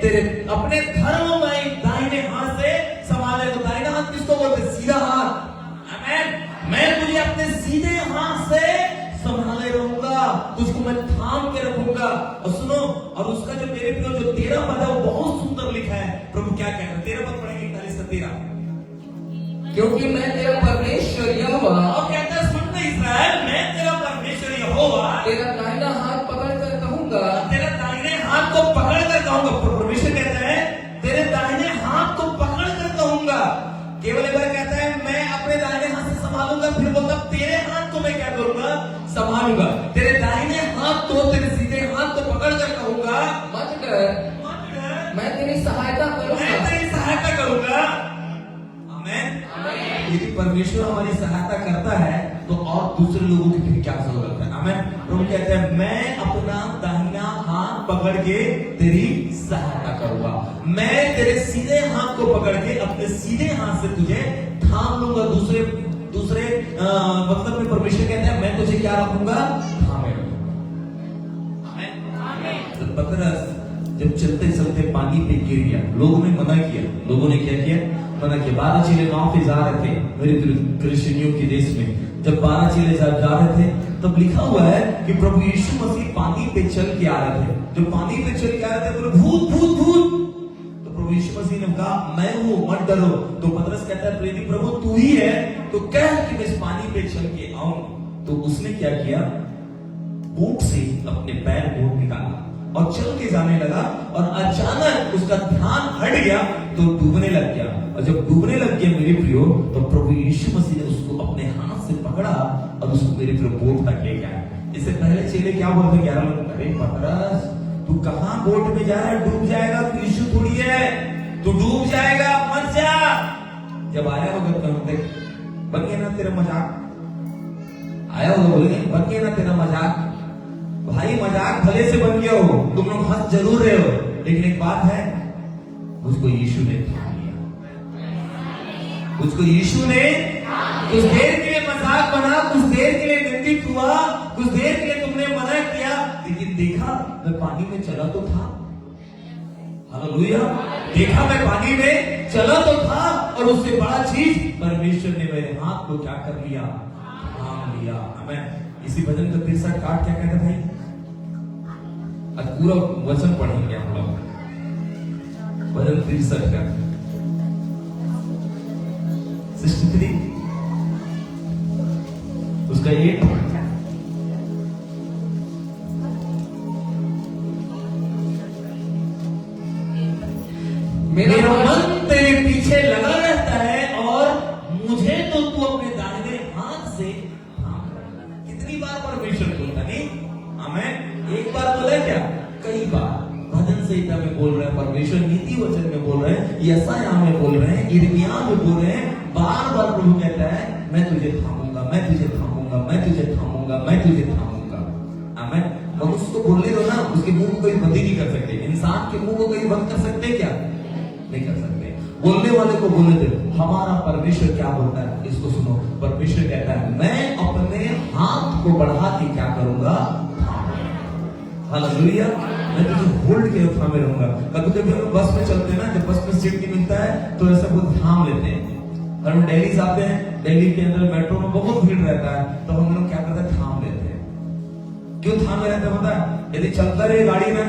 [SPEAKER 1] तेरे अपने धर्म में दाहिने हाथ से संभाले। तो दाहिना हाथ किसको बोलते, सीधा हाथ, आमेन। मैं तुझे अपने सीधे हाथ से संभाले रहूंगा, तुझको मैं थाम के रखूंगा। और सुनो, और उसका जो मेरे प्रियो जो 13 पद है वो बहुत सुंदर लिखा है। प्रभु क्या कह रहे हैं, 13 पद पढ़ेंगे, 41 से 13।
[SPEAKER 2] क्योंकि मैं तेरा परमेश्वर यहोवा,
[SPEAKER 1] और कहता है, सुन इस्राएल, मैं तेरा परमेश्वर यहोवा,
[SPEAKER 2] तेरा दाहिना हाथ पकड़ कर कहूंगा,
[SPEAKER 1] तेरा दाहिने हाथ को पकड़ कर कहूंगा। परमेश्वर कहता है, तेरे दाहिने हाथ को पकड़ कर कहूंगा। केवल एक बार कहता है, मैं अपने दाहिने हाथ से संभालूंगा, फिर बोलता तेरे हाथ को मैं क्या करूंगा, संभालूंगा। तेरे दाहिने हाथ को, तेरे सीधे हाथ को पकड़ कर कहूंगा,
[SPEAKER 2] मत डर, मैं तेरी सहायता
[SPEAKER 1] करूंगा। आमेन। यदि परमेश्वर हमारी सहायता करता है तो और दूसरे लोगों की फिर क्या जरूरत है, आमेन। प्रभु कहते हैं, मैं अपना दाहिना हाथ पकड़ के तेरी सहायता करूंगा, मैं तेरे सीधे हाथ को पकड़ के अपने सीधे हाथ से तुझे थाम लूंगा। दूसरे मतलब में परमेश्वर कहते हैं, मैं तुझे क्या रखूंगा, थामे रखूंगा। आमेन। पतरस जब चलते चलते पानी पे गिर गया, लोगों ने मना किया, लोगों ने क्या किया, मना किया। 12 चेले नाव पे जा रहे थे मेरे क्रिश्चियनियों के देश में, जब 12 चेले जा रहे थे तब लिखा हुआ है कि प्रभु यीशु मसीह पानी पे चल के आ रहे थे। जब पानी पे चल के आ रहे थे बोले भूत भूत भूत, तो प्रभु यीशु मसीह ने कहा, मैं हूं, मत डरो। तो पतरस कहता है, प्रेमी प्रभु तू ही है तो कह कि मैं इस पानी पे चल के आऊं। तो उसने क्या किया, बोट से अपने पैर बोट निकाला और चल के जाने लगा, और अचानक उसका ध्यान हट गया तो डूबने लग गया। और जब डूबने लग गया मेरे प्रियो, तो प्रभु यीशु मसीह ने उसको अपने हाथ से पकड़ा और उसको मेरे प्रियो बोट तक ले गया। इससे पहले चेले क्या बोलते, 11 लोग, अरे पतरस तू कहां बोट में जा रहा है, डूब जाएगा, तू यीशु थोड़ी है, तू डूब जाएगा, मत जा। जब आया होगा तो बन गया ना तेरा मजाक, आया होगा बोलेंगे बन गया ना तेरा मजाक। भाई मजाक भले से बन गया हो, तुम लोग हंस जरूर रहे हो, लेकिन एक बात है, मुझको यीशु ने थाम लिया, मुझको यीशु ने कुछ देर के लिए मजाक बना, कुछ देर के लिए निंदित हुआ, कुछ देर के लिए तुमने मना किया, लेकिन देखा मैं पानी में चला तो था। हालेलुया। देखा मैं पानी में चला तो था, और उससे बड़ा चीज परमेश्वर ने मेरे हाथ को क्या कर लिया, थाम लिया। हमें इसी भजन का 63 काट क्या कहते भाई, आज पूरा वचन पढ़ेंगे हम लोग, भजन 63 का 63 उसका 1 मेरा मन तेरे पीछे यशायाह में बोल रहे हैं, यिर्मयाह में बोल रहे हैं, बार बार प्रभु कहता है मैं तुझे थामूंगा, मैं तुझे थामूंगा, मैं तुझे थामूंगा, मैं तुझे थामूंगा। आमीन। मनुष्य को बोलने दो ना, उसके मुंह को कोई बंद ही नहीं कर सकते। इंसान के मुंह को कोई बंद कर सकते क्या? नहीं कर सकते। बोलने वाले को बोलने दो। हमारा परमेश्वर क्या बोलता है, इसको सुनो। परमेश्वर कहता है मैं अपने हाथ को बढ़ा के क्या करूंगा? हालेलुया। मैं तुझे होल्ड के थामे रहूंगा। कभी कभी हम बस में चलते हैं ना, जब बस में सीट नहीं मिलता है तो ऐसा बहुत थाम लेते हैं। और हम दिल्ली से आते हैं, दिल्ली के अंदर मेट्रो में बहुत भीड़ रहता है, तो हम लोग क्या करते हैं? थाम लेते हैं। क्यों थामे रहते हैं पता है? यदि चलता रहे गाड़ी ना,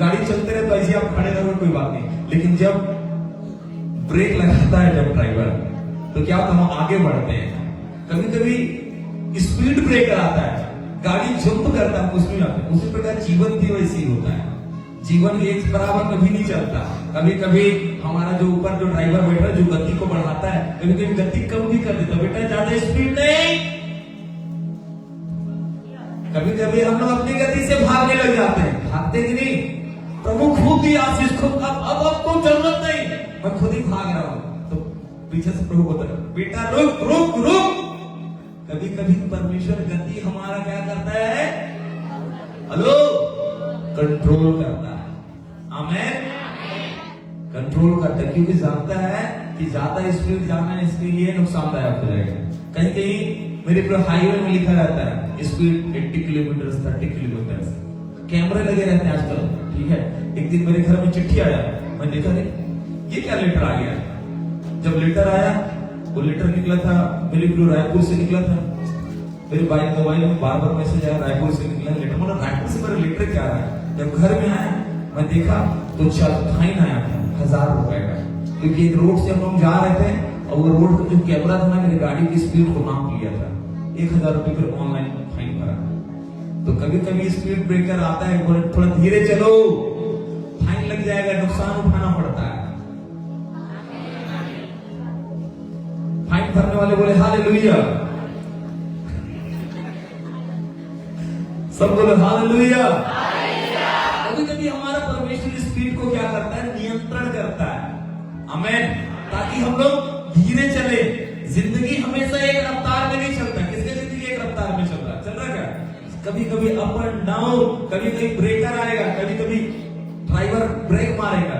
[SPEAKER 1] गाड़ी चलते रहे तो ऐसे आप खड़े रहोगे कोई बात नहीं, लेकिन जब ब्रेक लगाता है जब ड्राइवर, तो क्या होता है? हम आगे बढ़ते हैं। कभी कभी स्पीड ब्रेकर आता है, गाड़ी जंप करता है, उसमें जाते हैं। उसी प्रकार जीवन भी वैसे ही होता है। जीवन एक बराबर कभी नहीं चलता। कभी कभी हमारा जो ऊपर जो ड्राइवर बैठा है, जो गति को बढ़ाता है, कभी कभी गति कम भी कर देता है। बेटा ज्यादा स्पीड नहीं। कभी कभी हम लोग अपनी गति से भागने लग जाते हैं। भागते कि नहीं? प्रभु खूब दिया आशीष, खूब। अब आपको जरूरत नहीं, मैं खुद ही भाग रहा हूं। तो पीछे से प्रभु बोलता है बेटा रुक रुक रुक। कभी कभी परमेश्वर गति हमारा क्या करता है? हेलो, कंट्रोल करता है। आमीन। कंट्रोल करता है, क्योंकि जानता है कि ज्यादा स्पीड जाना इसके लिए नुकसानदायक हो जाएगा। कहीं कहीं मेरे पूरे हाईवे में लिखा रहता है स्पीड 80 किलोमीटर 30 किलोमीटर। कैमरे लगे रहते हैं आजकल, ठीक है। एक दिन मेरे घर में चिट्ठी आया, मैं देखा नहीं ये क्या लेटर आ गया। जब लेटर आया, वो लेटर निकला था मेरे ब्लू रायपुर से निकला था। मेरे बाइक मोबाइल में बार बार मैसेज आया रायपुर से निकला लेटर। मतलब रायपुर से मेरा लेटर क्या आ रहा है। जब घर में आया मैं देखा तो फाइन आया था 1000 रुपए का, क्योंकि एक रोड से हम लोग जा रहे थे और वो रोड का जो कैमरा था ना, मेरी गाड़ी की स्पीड को नाप लिया था। 1000 रुपए फिर ऑनलाइन फाइन भरा। तो कभी कभी स्पीड ब्रेकर आता है, थोड़ा धीरे चलो, फाइन लग जाएगा, नुकसान उठाना पड़ता है। फाइन भरने वाले बोले हालेलुया, सब बोले हालेलुया। कभी कभी हमारा परमेश्वर स्पीड को क्या करता है? नियंत्रण करता है। आमीन। ताकि हम लोग धीरे चले। जिंदगी हमेशा एक रफ्तार में नहीं चलता। किसकी जिंदगी एक रफ्तार में चल रहा क्या? कभी कभी अप एंड डाउन, कभी कभी ब्रेकर आएगा, कभी कभी ड्राइवर ब्रेक मारेगा,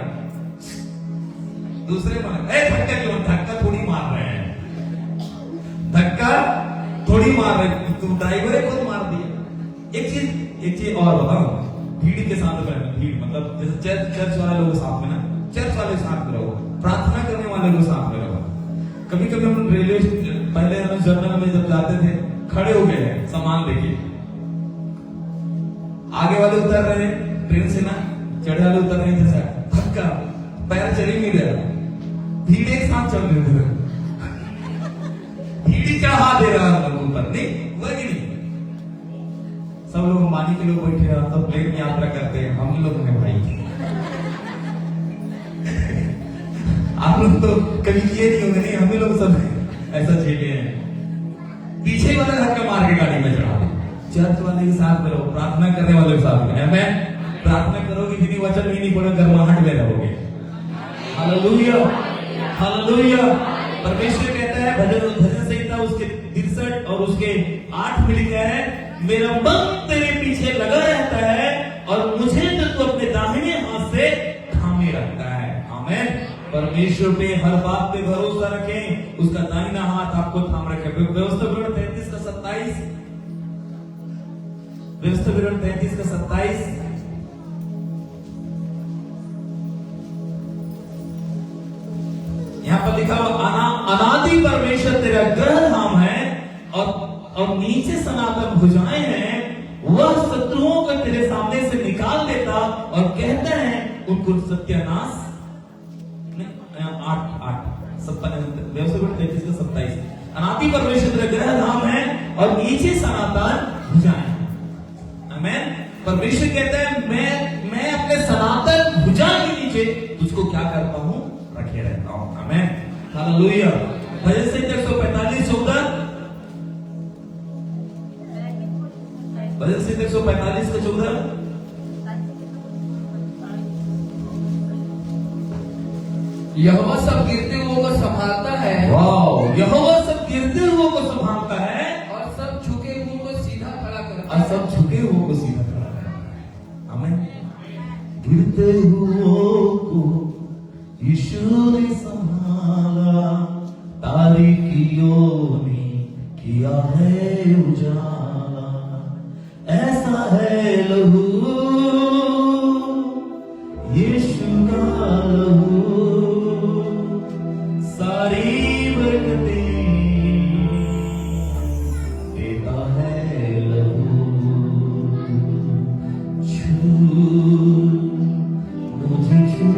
[SPEAKER 1] दूसरे मारेगा। धक्का क्यों? धक्का थोड़ी मार रहे हैं, धक्का थोड़ी मार रहे हैं, तुम ड्राइवर है खुद मार दिया। एक चीज और बताओ, भीड़ के साथ में, भीड़ मतलब जैसे चर्च वाले लोग साथ में ना, चर्च वाले साथ में रहो, प्रार्थना करने वाले लोग साथ में रहो। कभी कभी हम रेलवे पहले हम जर्नल में जब जाते थे, खड़े हो गए हैं सामान लेके, आगे वाले उतर रहे हैं ट्रेन से ना, चढ़े वाले उतर रहे हैं, जैसा धक्का पैर चल ही नहीं रहा, भीड़ एक साथ चल रहे थे, भीड़ चढ़ा दे रहा है ऊपर, नहीं हुआ कि नहीं? सब लोग अंबानी के लोग बैठे हैं, सब प्लेन में यात्रा करते हैं, हम लोग हैं भाई। आप लोग तो कभी किए नहीं होंगे, नहीं, हम ही लोग सब ऐसा झेले हैं। पीछे वाला धक्का मार के गाड़ी में चढ़ा दे। चर्च वाले के साथ में रहो, प्रार्थना करने वाले के साथ में। आमीन। प्रार्थना करोगे जितनी वचन भी नहीं पड़े, गर्माहट में रहोगे। Hallelujah, hallelujah. परमेश्वर कहता है भजन संहिता उसके 63 और उसके 8 में लिखा है, मेरा मन तेरे पीछे लगा रहता है और मुझे तो अपने दाहिने हाथ से थामे रखता है। आमीन। परमेश्वर पे हर बात पे भरोसा रखें, उसका दाहिना हाथ आपको थाम रखे। व्यवस्था विवरण 33 का 27, व्यवस्था विवरण 33 का 27, यहां पर लिखा हुआ, अनादि परमेश्वर तेरा ग्रह धाम है और नीचे सनातन भुजाएं हैं, वह शत्रुओं को तेरे सामने से निकाल देता और कहता है उनको सत्यानाश। 27 अनादि परमेश्वर तेरा ग्रह धाम है और नीचे सनातन भुजाएं। आमीन। परमेश्वर कहता है मैं अपने सनातन भुजा के नीचे तुझको क्या करता हूं? रखे रहता हूं। आमीन। हालेलुया। भजन संहिता 145 14, भजन संहिता 145 का 14,
[SPEAKER 2] यहोवा सब गिरते हुओं को संभालता है
[SPEAKER 1] वाह, यहोवा सब गिरते हुओं को संभालता है
[SPEAKER 2] और सब झुके हुओं को सीधा खड़ा करता
[SPEAKER 1] और
[SPEAKER 2] है।
[SPEAKER 1] सब झुके हुओं को सीधा खड़ा करता है। हमें गिरते हुओं को यीशु ने संभाला, तारीकियों ने किया है उजाला, ऐसा है लहू यीशु का लहू, सारी बरकतें देता है लहू, छू मुझे छू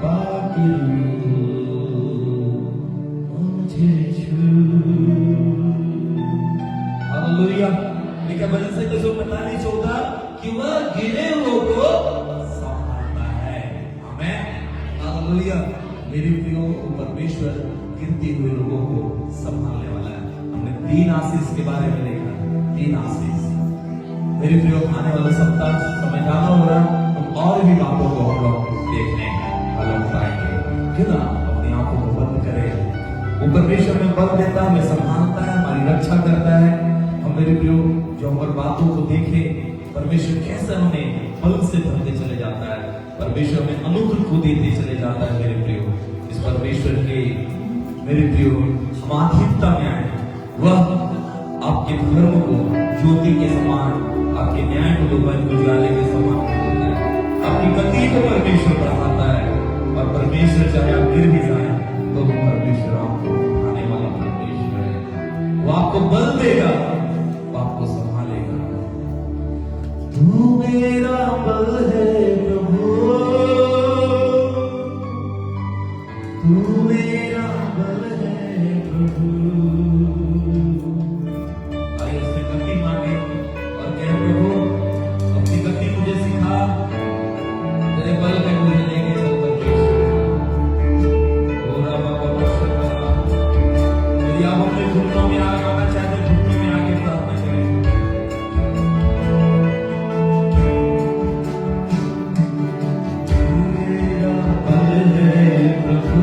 [SPEAKER 1] बाकी मुझे छू। हालेलुया। लेकिन वजह से जो पता नहीं चलता कि वह गिरे हुओं को संभालता है। आमीन। हालेलुया। मेरे प्रियो, परमेश्वर गिरते हुए लोगों को संभालने वाला है। हमने 3 आशीष के बारे में देखा, 3 आशीष। मेरे प्रियो, आने वाला सप्ताह समय ज्यादा हो रहा है, तो और भी बातों को हम लोग देखने अलग पाएंगे। क्यों ना अपनी आंखों को बंद करें। वो परमेश्वर में बल देता है, हमें संभालता है, हमारी रक्षा करता है। हम मेरे प्रियो जो हमारी बातों को देखें, परमेश्वर कैसे हमें बल से भरते चले जाता है, परमेश्वर में अनुग्रह को देते चले जाता है। मेरे प्रियो, इस परमेश्वर के मेरे प्रियो हम आधीनता में आए, वह आपके धर्म को ज्योति के समान, आपके न्याय को दोपहर को उजाले के समान होता है। आपकी गति को परमेश्वर बढ़ाता है, और परमेश्वर चाहे आप गिर भी जाए तो वो परमेश्वर आपको उठाने वाला परमेश्वर है। वो आपको बल देगा, वो आपको संभालेगा। तू मेरा बल है प्रभु, तू मेरा बल है प्रभु। आइए उससे गति मांगे और कहे, प्रभु अपनी गति मुझे सिखा, तेरे बल में मुझे लेके चल परमेश्वर। यदि आप अपने घुटनों में आना चाहते हैं, घुटनों में आके प्रार्थना करें। तू मेरा बल है प्रभु,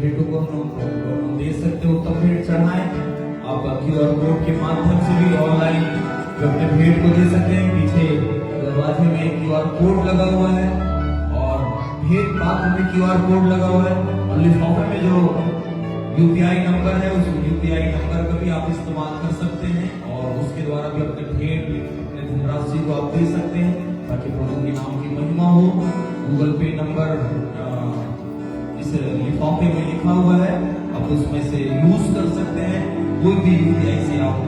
[SPEAKER 1] भेंटों को हम दे सकते हो तब भेंट चढ़ाएं। आप QR कोड के माध्यम से भी ऑनलाइन अपने भेंट को दे सकते हैं। पीछे दरवाजे में QR कोड लगा हुआ है और भेंट पात्र में QR कोड लगा हुआ है और लिफाफे में जो UPI नंबर है उस UPI नंबर का भी आप इस्तेमाल कर सकते हैं और उसके द्वारा भी अपने भेंट अपने धनराशि को आप दे सकते हैं ताकि प्रभु के नाम की महिमा हो। गूगल पे नंबर इस लिफाफे में लिखा हुआ है, आप उसमें से यूज कर सकते हैं। कोई भी UPI से आप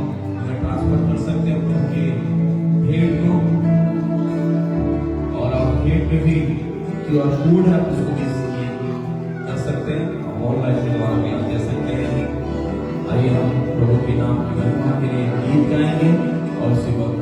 [SPEAKER 1] ट्रांसफर कर सकते हैं उनके भेंट को और आप भेंट में भी QR कोड है उसको भी कर सकते हैं। ऑनलाइन के द्वारा भी आप दे सकते हैं। आइए हम प्रभु के नाम की महिमा के लिए गीत गाएंगे और उसी वक्त